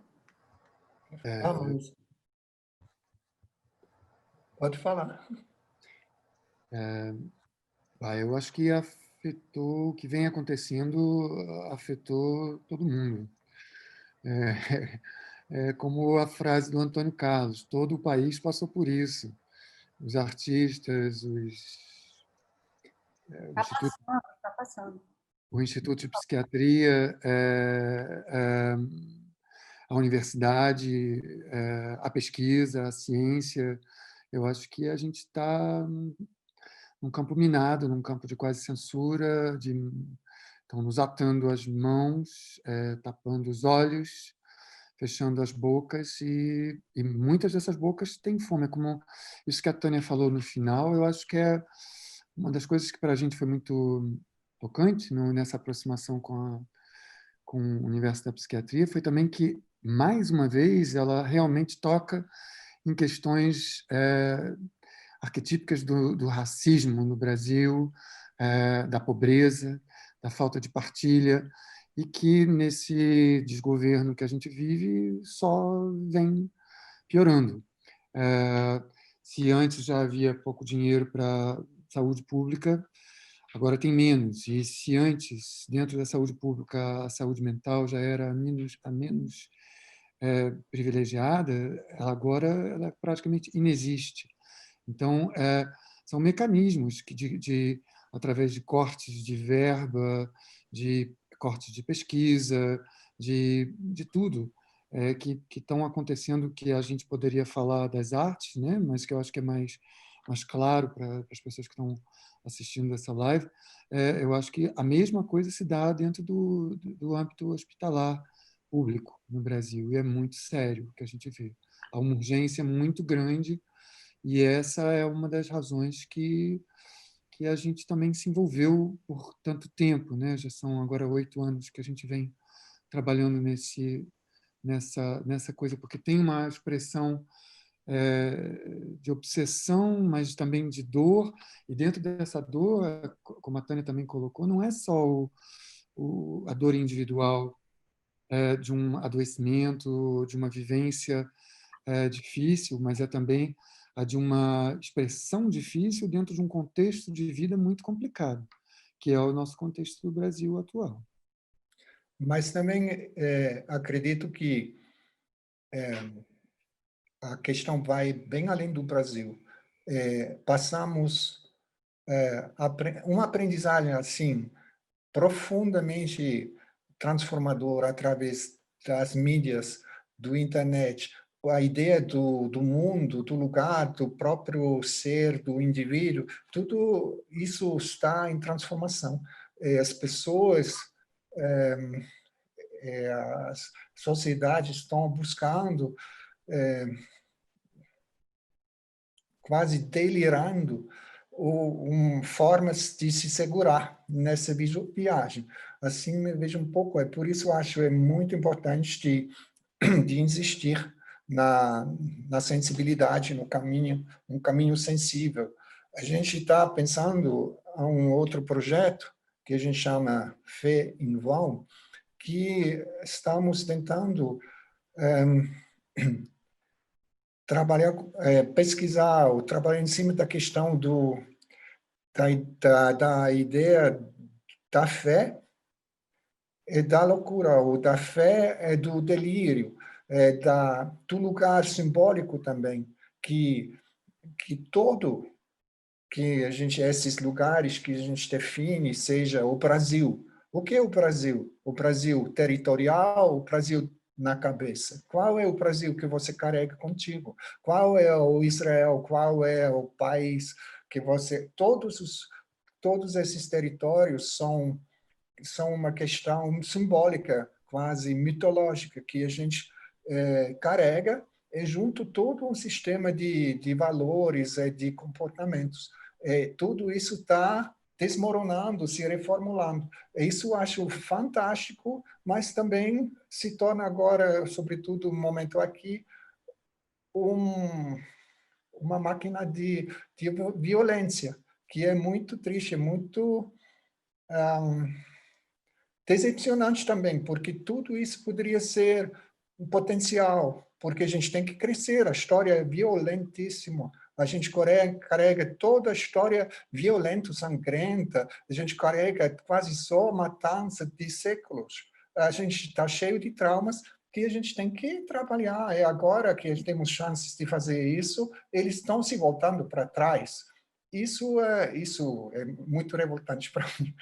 Pode falar. Eu acho que afetou, o que vem acontecendo afetou todo mundo. Como a frase do Antônio Carlos, todo o país passou por isso. Os artistas, Está passando. O Instituto de Psiquiatria, a universidade, a pesquisa, a ciência. Eu acho que a gente está num campo minado, num campo de quase censura, estão nos atando as mãos, tapando os olhos, fechando as bocas, e muitas dessas bocas têm fome. Como isso que a Tânia falou no final, eu acho que é uma das coisas que para a gente foi muito tocante nessa aproximação com o universo da psiquiatria, foi também que, mais uma vez, ela realmente toca em questões arquetípicas do racismo no Brasil, da pobreza, da falta de partilha, e que, nesse desgoverno que a gente vive, só vem piorando. Se antes já havia pouco dinheiro para saúde pública, agora tem menos. E se antes, dentro da saúde pública, a saúde mental já era a menos privilegiada, agora ela praticamente inexiste. Então, são mecanismos que, através de cortes de verba, de cortes de pesquisa, de tudo, que estão acontecendo, que a gente poderia falar das artes, né? Mas que eu acho que é mais claro para as pessoas que estão assistindo essa live. Eu acho que a mesma coisa se dá dentro do âmbito hospitalar público no Brasil, e é muito sério o que a gente vê. Há uma urgência muito grande, e essa é uma das razões que a gente também se envolveu por tanto tempo, né? Já são agora 8 anos que a gente vem trabalhando nessa coisa, porque tem uma expressão de obsessão, mas também de dor, e dentro dessa dor, como a Tânia também colocou, não é só a dor individual de um adoecimento, de uma vivência difícil, mas é também a de uma expressão difícil dentro de um contexto de vida muito complicado, que é o nosso contexto do Brasil atual. Mas também acredito que a questão vai bem além do Brasil. Passamos uma aprendizagem assim profundamente transformadora através das mídias, do internet, a ideia do mundo, do lugar, do próprio ser, do indivíduo, tudo isso está em transformação. As pessoas, as sociedades estão buscando, quase delirando, formas de se segurar nessa viagem. Assim, me vejo um pouco, por isso eu acho muito importante de insistir na sensibilidade, no caminho, um caminho sensível. A gente está pensando em um outro projeto que a gente chama Fé em Vão, que estamos tentando trabalhar, pesquisar, ou trabalhar em cima da questão da ideia da fé e da loucura, ou da fé e do delírio, do lugar simbólico também, que esses lugares que a gente define, seja o Brasil. O que é o Brasil? O Brasil territorial, o Brasil na cabeça. Qual é o Brasil que você carrega contigo? Qual é o Israel? Qual é o país que você... Todos esses territórios são uma questão simbólica, quase mitológica, que a gente carrega e junto todo um sistema de valores e de comportamentos. Tudo isso está desmoronando, se reformulando. Isso eu acho fantástico, mas também se torna agora, sobretudo no momento aqui, uma máquina de violência, que é muito triste, muito decepcionante também, porque tudo isso poderia ser um potencial, porque a gente tem que crescer, a história é violentíssima, a gente carrega toda a história violenta, sangrenta, a gente carrega quase só matança de séculos, a gente está cheio de traumas que a gente tem que trabalhar, e agora que temos chances de fazer isso, eles estão se voltando para trás. Isso é muito revoltante para mim.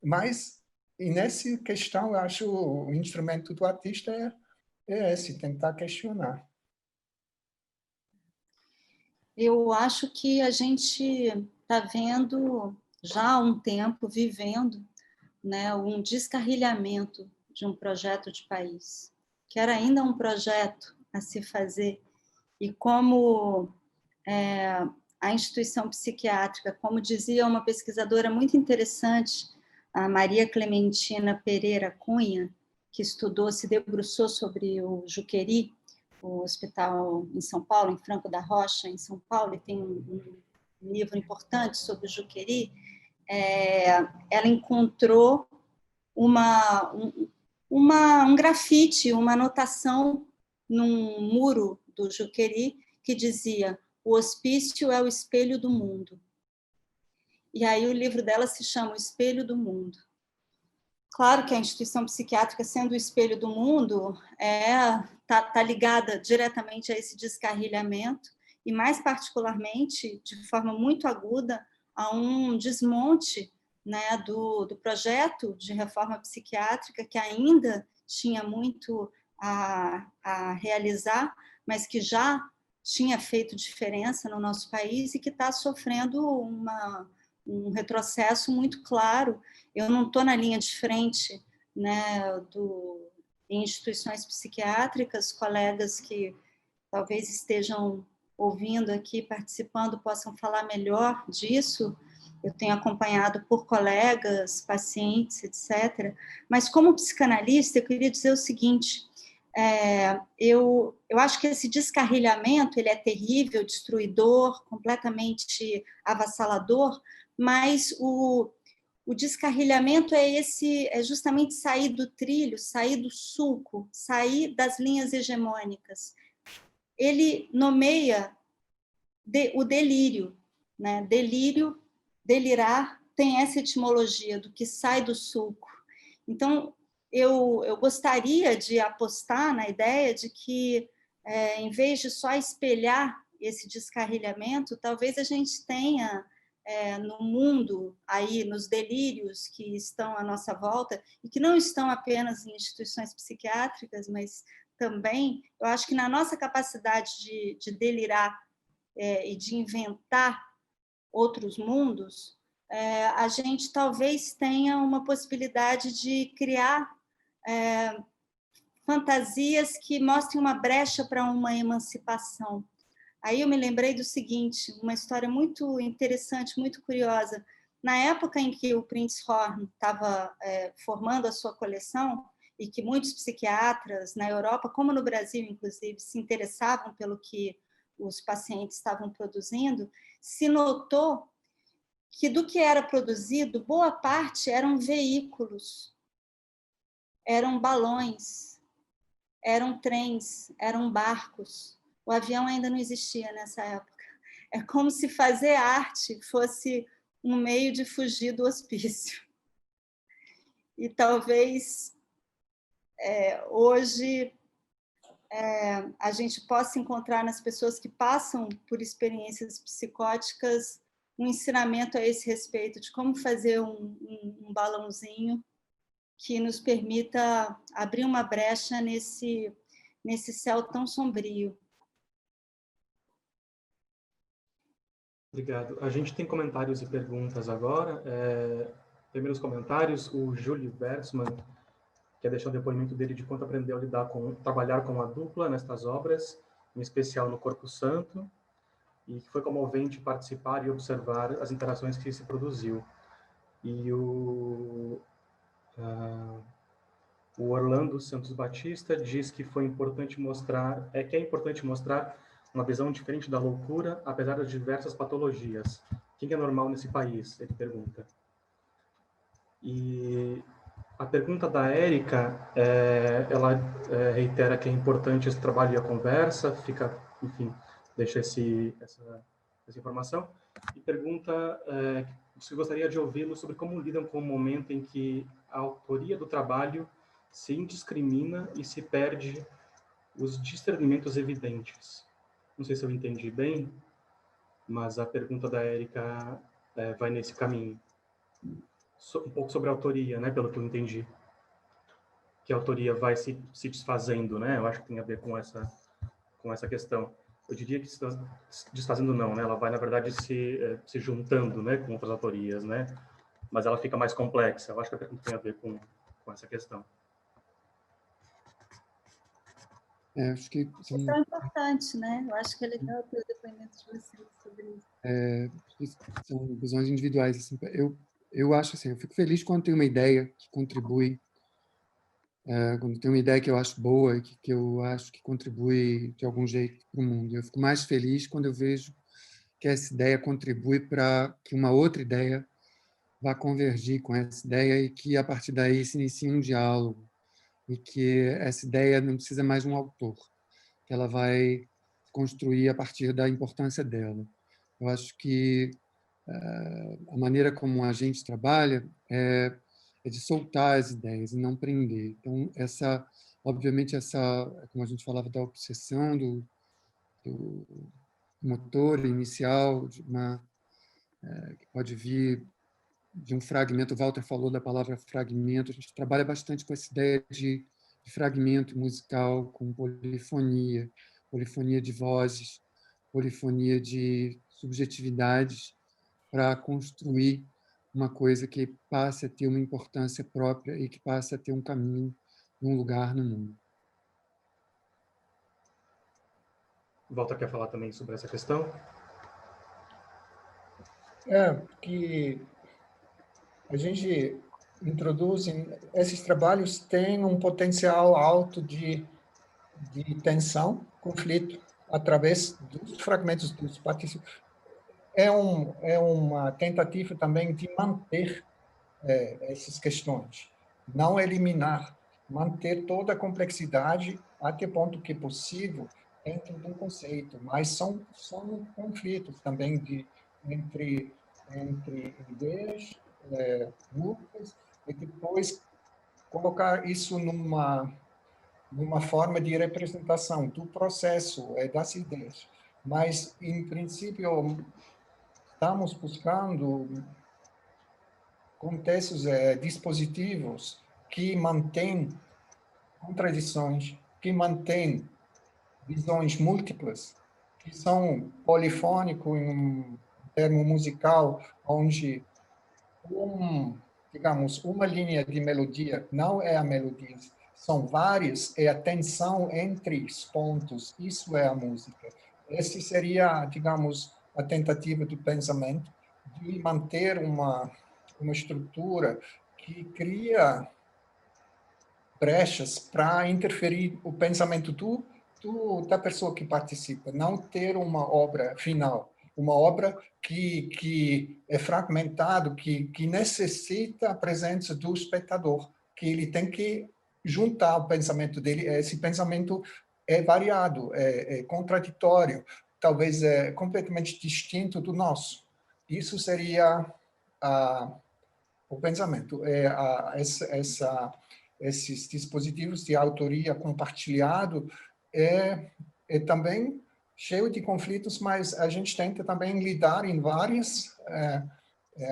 Mas, e nessa questão, eu acho o instrumento do artista é esse, tentar questionar. Eu acho que a gente está vendo já há um tempo, vivendo, né, um descarrilhamento de um projeto de país, que era ainda um projeto a se fazer, e como a instituição psiquiátrica, como dizia uma pesquisadora muito interessante, a Maria Clementina Pereira Cunha, que se debruçou sobre o Juqueri, o hospital em São Paulo, em Franco da Rocha, em São Paulo, e tem um livro importante sobre o Juqueri. Ela encontrou um grafite, uma anotação num muro do Juqueri que dizia: o hospício é o espelho do mundo. E aí o livro dela se chama O Espelho do Mundo. Claro que a instituição psiquiátrica, sendo o espelho do mundo, está ligada diretamente a esse descarrilhamento e, mais particularmente, de forma muito aguda, a um desmonte, né, do projeto de reforma psiquiátrica, que ainda tinha muito a realizar, mas que já tinha feito diferença no nosso país e que está sofrendo um retrocesso muito claro. Eu não estou na linha de frente, né, em instituições psiquiátricas, colegas que talvez estejam ouvindo aqui, participando, possam falar melhor disso. Eu tenho acompanhado por colegas, pacientes, etc. Mas, como psicanalista, eu queria dizer o seguinte: eu acho que esse descarrilhamento ele é terrível, destruidor, completamente avassalador, mas o descarrilhamento é justamente sair do trilho, sair do sulco, sair das linhas hegemônicas. Ele nomeia o delírio, né? Delírio, delirar, tem essa etimologia do que sai do sulco. Então, eu gostaria de apostar na ideia de que, em vez de só espelhar esse descarrilhamento, talvez a gente tenha no mundo, aí, nos delírios que estão à nossa volta, e que não estão apenas em instituições psiquiátricas, mas também, eu acho que na nossa capacidade de delirar e de inventar outros mundos, a gente talvez tenha uma possibilidade de criar fantasias que mostrem uma brecha para uma emancipação. Aí eu me lembrei do seguinte, uma história muito interessante, muito curiosa. Na época em que o Prince Horn estava formando a sua coleção, e que muitos psiquiatras na Europa, como no Brasil, inclusive, se interessavam pelo que os pacientes estavam produzindo, se notou que do que era produzido, boa parte eram veículos, eram balões, eram trens, eram barcos. O avião ainda não existia nessa época. É como se fazer arte fosse um meio de fugir do hospício. E talvez hoje a gente possa encontrar nas pessoas que passam por experiências psicóticas um ensinamento a esse respeito, de como fazer um balãozinho que nos permita abrir uma brecha nesse céu tão sombrio. Obrigado. A gente tem comentários e perguntas agora. Primeiros comentários, o Júlio Versman quer deixar o depoimento dele de quanto aprendeu a trabalhar com a dupla nestas obras, em especial no Corpo Santo, e que foi comovente participar e observar as interações que se produziu. E o Orlando Santos Batista diz que é importante mostrar uma visão diferente da loucura, apesar das diversas patologias. Quem é normal nesse país? Ele pergunta. E a pergunta da Érica, ela reitera que é importante esse trabalho e a conversa, enfim, deixa essa informação, e pergunta se gostaria de ouvi-lo sobre como lidam com o momento em que a autoria do trabalho se indiscrimina e se perde os discernimentos evidentes. Não sei se eu entendi bem, mas a pergunta da Érica vai nesse caminho. Um pouco sobre a autoria, né, pelo que eu entendi. Que a autoria vai se desfazendo, né? Eu acho que tem a ver com essa questão. Eu diria que se desfazendo não, né? Ela vai, na verdade, se juntando, né, com outras autorias, né? Mas ela fica mais complexa. Eu acho que a pergunta tem a ver com essa questão. Acho que isso é importante, né? Eu acho que é legal ter o depoimento de vocês sobre isso. São visões individuais. Assim, eu acho assim, eu fico feliz quando tem uma ideia que contribui, quando tem uma ideia que eu acho boa e que eu acho que contribui de algum jeito para o mundo. Eu fico mais feliz quando eu vejo que essa ideia contribui para que uma outra ideia vá convergir com essa ideia e que, a partir daí, se inicie um diálogo e que essa ideia não precisa mais de um autor, que ela vai construir a partir da importância dela. Eu acho que a maneira como a gente trabalha é de soltar as ideias e não prender. Então, obviamente, como a gente falava da obsessão do motor inicial, que pode vir de um fragmento. O Walter falou da palavra fragmento. A gente trabalha bastante com essa ideia de fragmento musical, com polifonia de vozes, polifonia de subjetividades, para construir uma coisa que passe a ter uma importância própria e que passe a ter um caminho, um lugar no mundo. Walter quer falar também sobre essa questão? Que a gente introduz, esses trabalhos têm um potencial alto de tensão, conflito, através dos fragmentos dos participantes. É uma tentativa também de manter essas questões, não eliminar, manter toda a complexidade até o ponto que é possível dentro de um conceito, mas são conflitos também entre ideias, múltiplas, e depois colocar isso numa forma de representação do processo das ideias. Mas, em princípio, estamos buscando contextos, dispositivos que mantêm contradições, que mantêm visões múltiplas, que são polifônicos em um termo musical, onde digamos, uma linha de melodia não é a melodia, são várias, é a tensão entre os pontos, isso é a música. Essa seria, digamos, a tentativa do pensamento de manter uma estrutura que cria brechas para interferir o pensamento da pessoa que participa, não ter uma obra final, uma obra que é fragmentado, que necessita a presença do espectador, que ele tem que juntar o pensamento dele. Esse pensamento é variado, é contraditório, talvez é completamente distinto do nosso. Isso seria o pensamento. Esses dispositivos de autoria compartilhado é também cheio de conflitos, mas a gente tenta também lidar em vários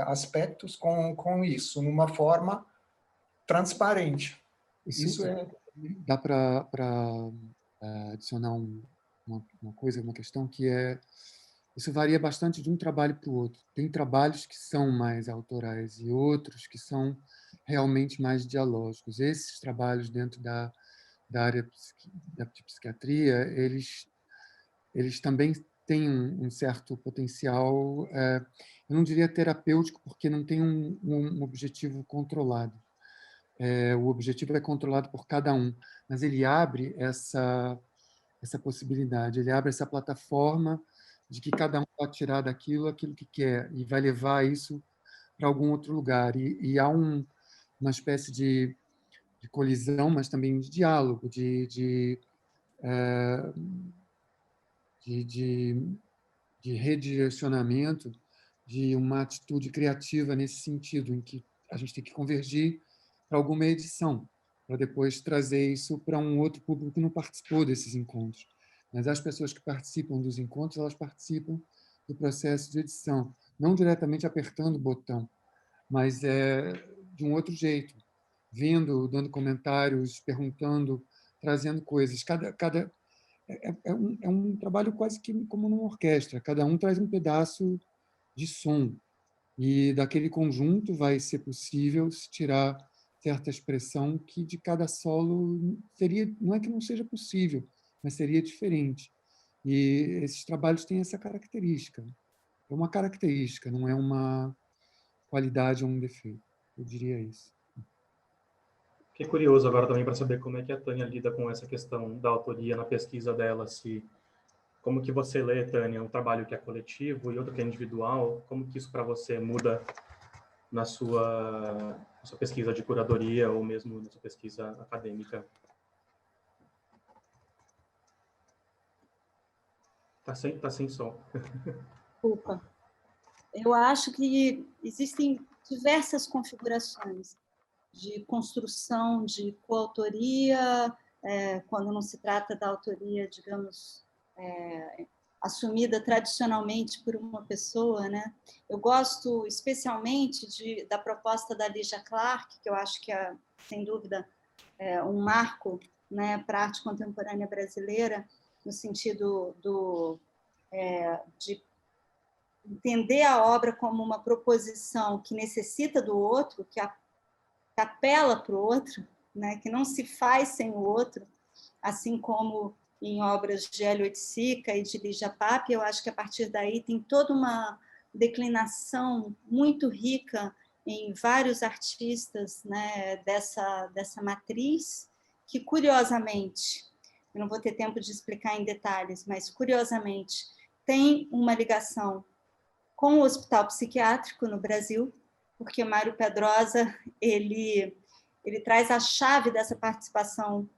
aspectos com isso, numa forma transparente. Isso dá para adicionar uma coisa, uma questão que isso varia bastante de um trabalho para o outro. Tem trabalhos que são mais autorais e outros que são realmente mais dialógicos. Esses trabalhos dentro da área da psiquiatria, eles também têm um certo potencial, eu não diria terapêutico, porque não tem um objetivo controlado. O objetivo é controlado por cada um, mas ele abre essa possibilidade, ele abre essa plataforma de que cada um vai tirar daquilo aquilo que quer e vai levar isso para algum outro lugar. E há uma espécie de colisão, mas também de diálogo, de redirecionamento, de uma atitude criativa nesse sentido, em que a gente tem que convergir para alguma edição, para depois trazer isso para um outro público que não participou desses encontros. Mas as pessoas que participam dos encontros, elas participam do processo de edição, não diretamente apertando o botão, mas de um outro jeito, vendo, dando comentários, perguntando, trazendo coisas. É um trabalho quase que como numa orquestra, cada um traz um pedaço de som, e daquele conjunto vai ser possível se tirar certa expressão que de cada solo seria, não é que não seja possível, mas seria diferente. E esses trabalhos têm essa característica. É uma característica, não é uma qualidade ou um defeito. Eu diria isso. Fiquei curioso agora também para saber como é que a Tânia lida com essa questão da autoria na pesquisa dela, como que você lê, Tânia, um trabalho que é coletivo e outro que é individual, como que isso para você muda na sua pesquisa de curadoria ou mesmo na sua pesquisa acadêmica? Tá sem som. Desculpa. Eu acho que existem diversas configurações de construção de coautoria, quando não se trata da autoria, digamos, assumida tradicionalmente por uma pessoa, né? Eu gosto especialmente da proposta da Lígia Clark, que eu acho que é, sem dúvida, um marco, né, para a arte contemporânea brasileira, no sentido de entender a obra como uma proposição que necessita do outro, que apela para o outro, né, que não se faz sem o outro, assim como em obras de Hélio Oiticica e de Lígia Pape. Eu acho que a partir daí tem toda uma declinação muito rica em vários artistas, né, dessa matriz, que curiosamente, eu não vou ter tempo de explicar em detalhes, mas curiosamente tem uma ligação com o hospital psiquiátrico no Brasil, porque Mário Pedrosa ele traz a chave dessa participação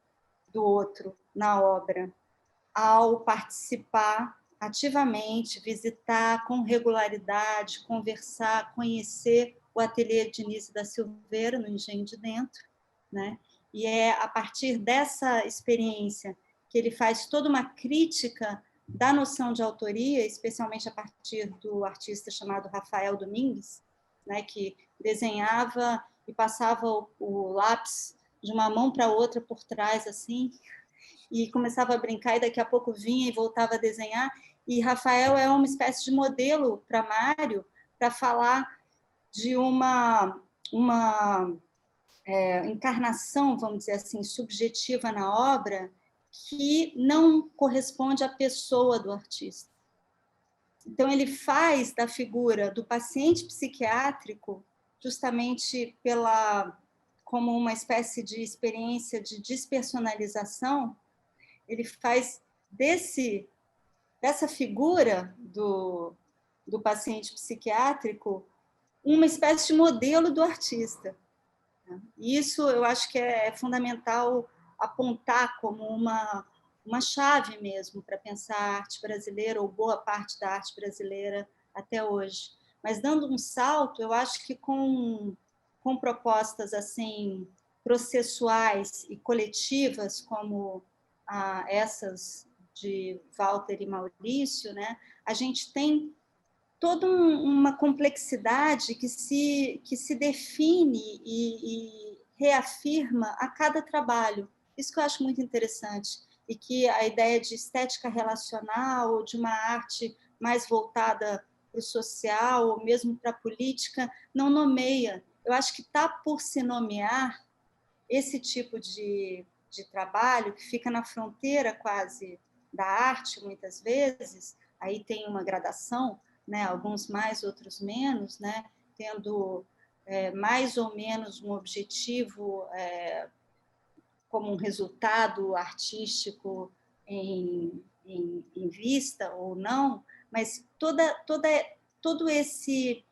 do outro na obra, ao participar ativamente, visitar com regularidade, conversar, conhecer o ateliê de Diniz da Silveira, no Engenho de Dentro, né? E é a partir dessa experiência que ele faz toda uma crítica da noção de autoria, especialmente a partir do artista chamado Rafael Domingues, né, que desenhava e passava o lápis de uma mão para outra por trás, assim, e começava a brincar, e daqui a pouco vinha e voltava a desenhar. E Rafael é uma espécie de modelo para Mário, para falar de uma encarnação, vamos dizer assim, subjetiva na obra, que não corresponde à pessoa do artista. Então, ele faz da figura do paciente psiquiátrico, justamente pela como uma espécie de experiência de despersonalização, ele faz dessa figura do paciente psiquiátrico uma espécie de modelo do artista. E isso eu acho que é fundamental apontar como uma chave mesmo para pensar a arte brasileira, ou boa parte da arte brasileira até hoje. Mas dando um salto, eu acho que com propostas assim processuais e coletivas como essas de Walter e Maurício, né, a gente tem toda uma complexidade que se define e reafirma a cada trabalho. Isso que eu acho muito interessante. E que a ideia de estética relacional, de uma arte mais voltada para o social, ou mesmo para a política, não nomeia. Eu acho que está por se nomear esse tipo de trabalho, que fica na fronteira quase da arte, muitas vezes, aí tem uma gradação, né, alguns mais, outros menos, né, tendo mais ou menos um objetivo como um resultado artístico em vista ou não, mas todo esse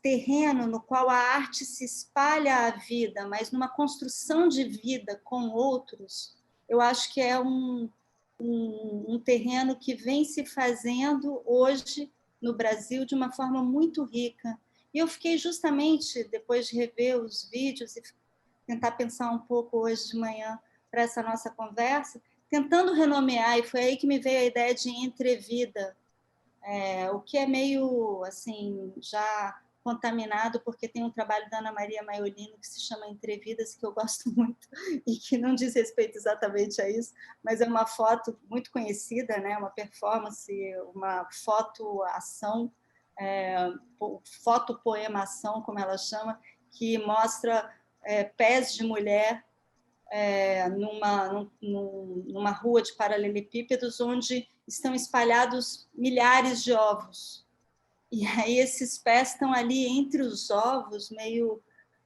terreno no qual a arte se espalha a vida, mas numa construção de vida com outros, eu acho que é um terreno que vem se fazendo hoje no Brasil de uma forma muito rica. E eu fiquei justamente, depois de rever os vídeos e tentar pensar um pouco hoje de manhã para essa nossa conversa, tentando renomear, e foi aí que me veio a ideia de entrevida, o que é meio assim já contaminado, porque tem um trabalho da Ana Maria Maiolino que se chama Entrevidas, que eu gosto muito e que não diz respeito exatamente a isso, mas é uma foto muito conhecida, né? Uma performance, uma fotoação, fotopoemação, como ela chama, que mostra pés de mulher numa rua de paralelepípedos onde estão espalhados milhares de ovos. E aí esses pés estão ali entre os ovos, meio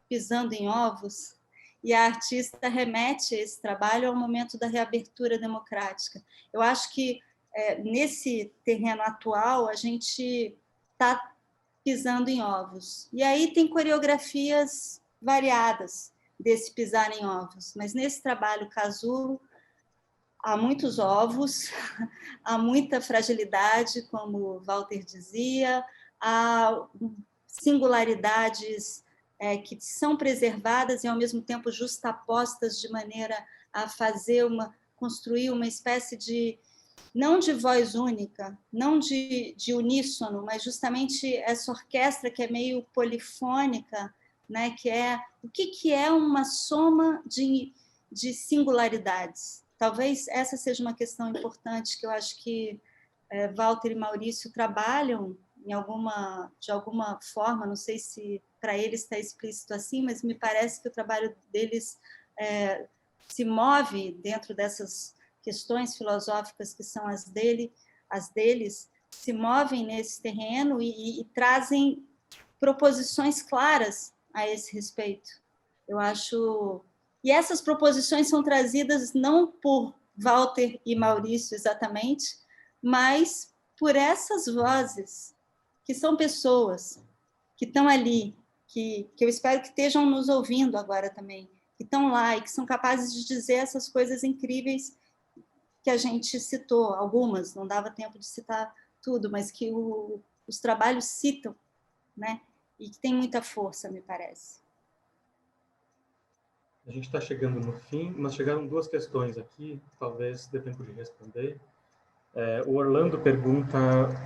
pisando em ovos, e a artista remete esse trabalho ao momento da reabertura democrática. Eu acho que nesse terreno atual a gente está pisando em ovos. E aí tem coreografias variadas desse pisar em ovos, mas nesse trabalho casulo há muitos ovos, há muita fragilidade, como Walter dizia, há singularidades que são preservadas e, ao mesmo tempo, justapostas de maneira a construir uma espécie de, não de voz única, não de uníssono, mas justamente essa orquestra que é meio polifônica, né, que é o que é uma soma de singularidades. Talvez essa seja uma questão importante que eu acho que Walter e Maurício trabalham de alguma forma, não sei se para eles está explícito assim, mas me parece que o trabalho deles se move dentro dessas questões filosóficas que são as deles, se movem nesse terreno e trazem proposições claras a esse respeito. Eu acho... E essas proposições são trazidas não por Walter e Maurício exatamente, mas por essas vozes, que são pessoas que estão ali, que eu espero que estejam nos ouvindo agora também, que estão lá e que são capazes de dizer essas coisas incríveis que a gente citou, algumas, não dava tempo de citar tudo, mas que os trabalhos citam, né? E que tem muita força, me parece. A gente está chegando no fim, mas chegaram duas questões aqui, talvez dê tempo de responder. O Orlando pergunta,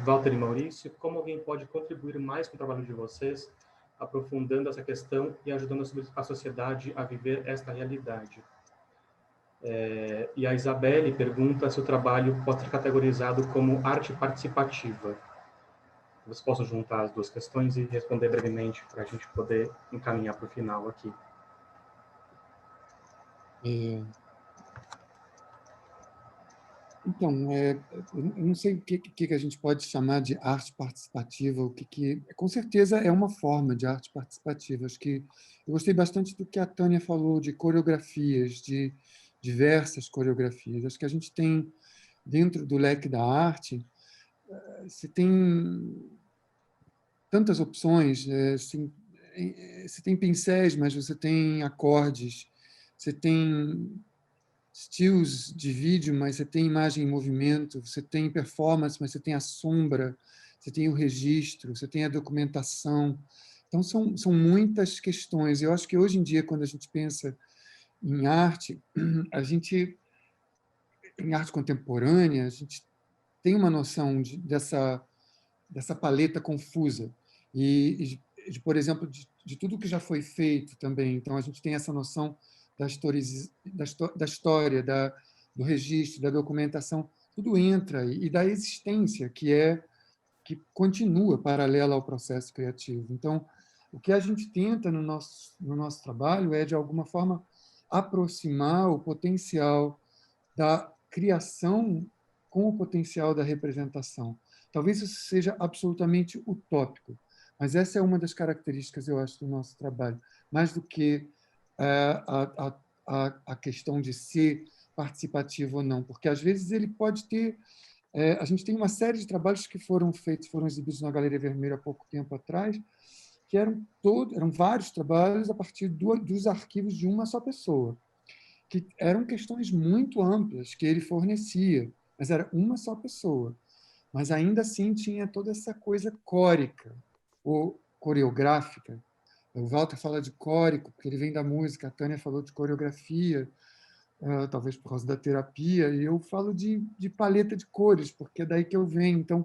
Walter e Maurício, como alguém pode contribuir mais com o trabalho de vocês, aprofundando essa questão e ajudando a sociedade a viver esta realidade? E a Isabelle pergunta se o trabalho pode ser categorizado como arte participativa. Vocês possam juntar as duas questões e responder brevemente para a gente poder encaminhar para o final aqui. Então, eu não sei o que a gente pode chamar de arte participativa, com certeza é uma forma de arte participativa. Acho que eu gostei bastante do que a Tânia falou de coreografias, de diversas coreografias. Acho que a gente tem, dentro do leque da arte, você tem tantas opções, você tem pincéis, mas você tem acordes, você tem stills de vídeo, mas você tem imagem em movimento, você tem performance, mas você tem a sombra, você tem o registro, você tem a documentação. Então, são muitas questões. Eu acho que, hoje em dia, quando a gente pensa em arte, em arte contemporânea, a gente tem uma noção dessa paleta confusa. Por exemplo, de tudo que já foi feito também. Então, a gente tem essa noção da história, do registro, da documentação, tudo entra, e da existência, que continua paralela ao processo criativo. Então, o que a gente tenta no nosso trabalho é, de alguma forma, aproximar o potencial da criação com o potencial da representação. Talvez isso seja absolutamente utópico, mas essa é uma das características, eu acho, do nosso trabalho. Mais do que a questão de ser participativo ou não, porque, às vezes, ele pode ter... a gente tem uma série de trabalhos que foram exibidos na Galeria Vermelha há pouco tempo atrás, que eram vários trabalhos a partir dos arquivos de uma só pessoa, que eram questões muito amplas que ele fornecia, mas era uma só pessoa. Mas, ainda assim, tinha toda essa coisa córica, ou coreográfica. O Walter fala de córico, porque ele vem da música, a Tânia falou de coreografia, talvez por causa da terapia, e eu falo de paleta de cores, porque é daí que eu venho. Então,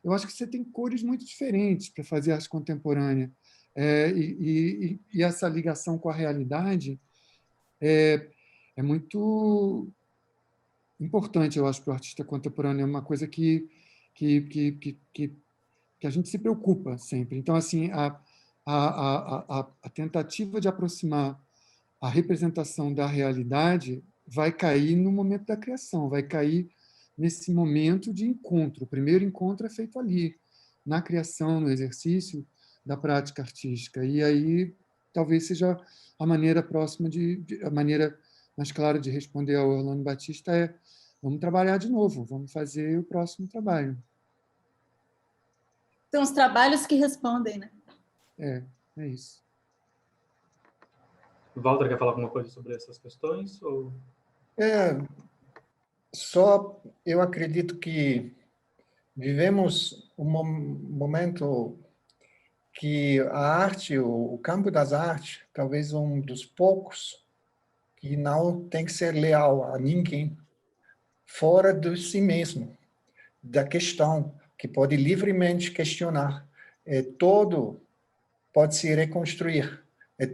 eu acho que você tem cores muito diferentes para fazer arte contemporânea. E essa ligação com a realidade é muito importante, eu acho, para o artista contemporâneo. É uma coisa que a gente se preocupa sempre. Então, assim, a tentativa de aproximar a representação da realidade vai cair no momento da criação, vai cair nesse momento de encontro. O primeiro encontro é feito ali, na criação, no exercício da prática artística. E aí talvez seja a maneira próxima, a maneira mais clara de responder ao Orlando Batista é: vamos trabalhar de novo, vamos fazer o próximo trabalho. São os trabalhos que respondem, né? É isso. Walter, quer falar alguma coisa sobre essas questões? Ou... Só eu acredito que vivemos um momento que a arte, o campo das artes, talvez um dos poucos que não tem que ser leal a ninguém, fora de si mesmo, da questão, que pode livremente questionar. Todo pode se reconstruir.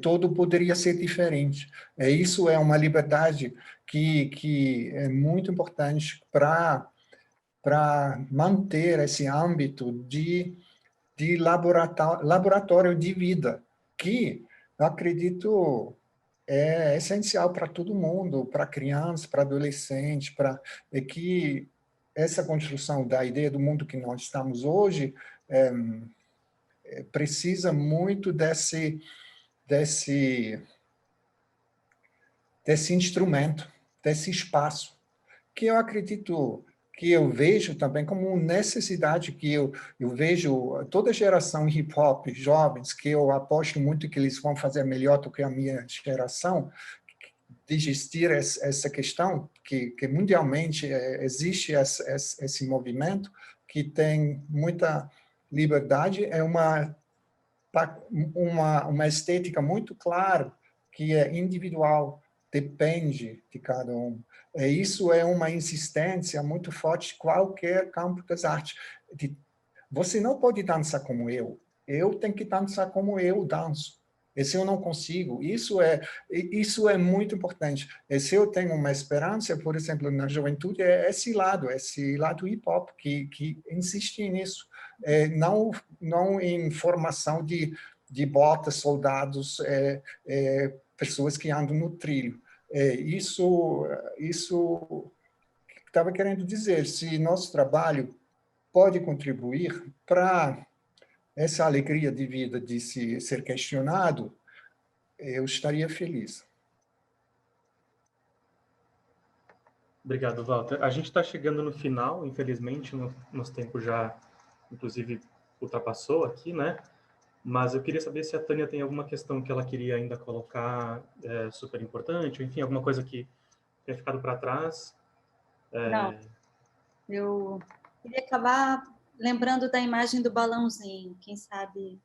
Todo poderia ser diferente. Isso é uma liberdade que é muito importante para manter esse âmbito de laboratório de vida, que, eu acredito, é essencial para todo mundo, para crianças, para adolescentes, que essa construção da ideia do mundo que nós estamos hoje precisa muito desse instrumento, desse espaço, que eu acredito, que eu vejo também como necessidade, que eu vejo toda geração hip-hop, jovens, que eu aposto muito que eles vão fazer melhor do que a minha geração, de gestir essa questão, que mundialmente existe esse movimento, que tem muita liberdade, é uma estética muito clara, que é individual, depende de cada um. Isso é uma insistência muito forte de qualquer campo das artes. Você não pode dançar como eu tenho que dançar como eu danço. E se eu não consigo, isso é muito importante. E se eu tenho uma esperança, por exemplo, na juventude, é esse lado hip-hop que insiste nisso. Não em formação de botas, soldados, pessoas que andam no trilho. Isso estava querendo dizer, se nosso trabalho pode contribuir para essa alegria de vida de ser questionado, eu estaria feliz. Obrigado, Walter. A gente está chegando no final, infelizmente, nosso tempo já, inclusive, ultrapassou aqui, né? Mas eu queria saber se a Tânia tem alguma questão que ela queria ainda colocar super importante, ou enfim, alguma coisa que tenha ficado para trás. Não, eu queria acabar lembrando da imagem do balãozinho, quem sabe,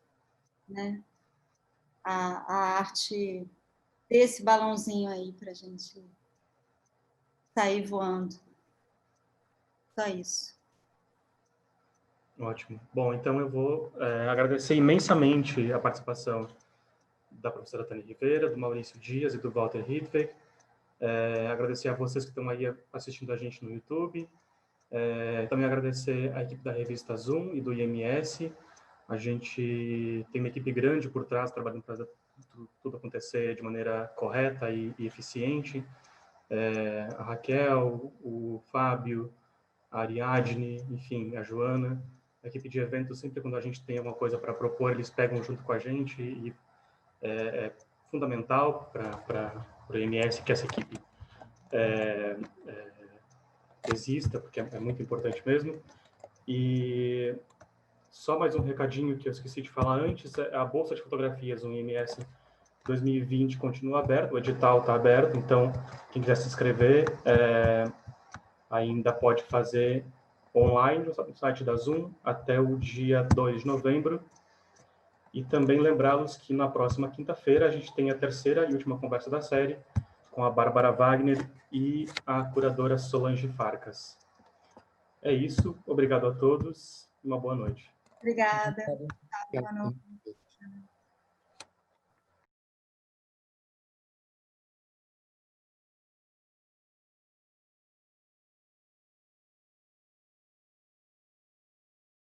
né? A arte desse balãozinho aí para a gente sair voando. Só isso. Ótimo. Bom, então eu vou agradecer imensamente a participação da professora Tânia Rivera, do Maurício Dias e do Walter Riedweg. Agradecer a vocês que estão aí assistindo a gente no YouTube. Também agradecer a equipe da revista Zoom e do IMS. A gente tem uma equipe grande por trás, trabalhando para tudo acontecer de maneira correta e eficiente. A Raquel, o Fábio, a Ariadne, enfim, a Joana. A equipe de eventos, sempre quando a gente tem alguma coisa para propor, eles pegam junto com a gente e é fundamental para o IMS que essa equipe exista, porque é muito importante mesmo. E só mais um recadinho que eu esqueci de falar antes, a Bolsa de Fotografias, o IMS 2020, continua aberto, o edital está aberto, então quem quiser se inscrever ainda pode fazer online no site da Zoom até o dia 2 de novembro. E também lembrá-los que na próxima quinta-feira a gente tem a terceira e última conversa da série com a Bárbara Wagner e a curadora Solange Farcas. É isso, obrigado a todos e uma boa noite. Obrigada. Boa noite.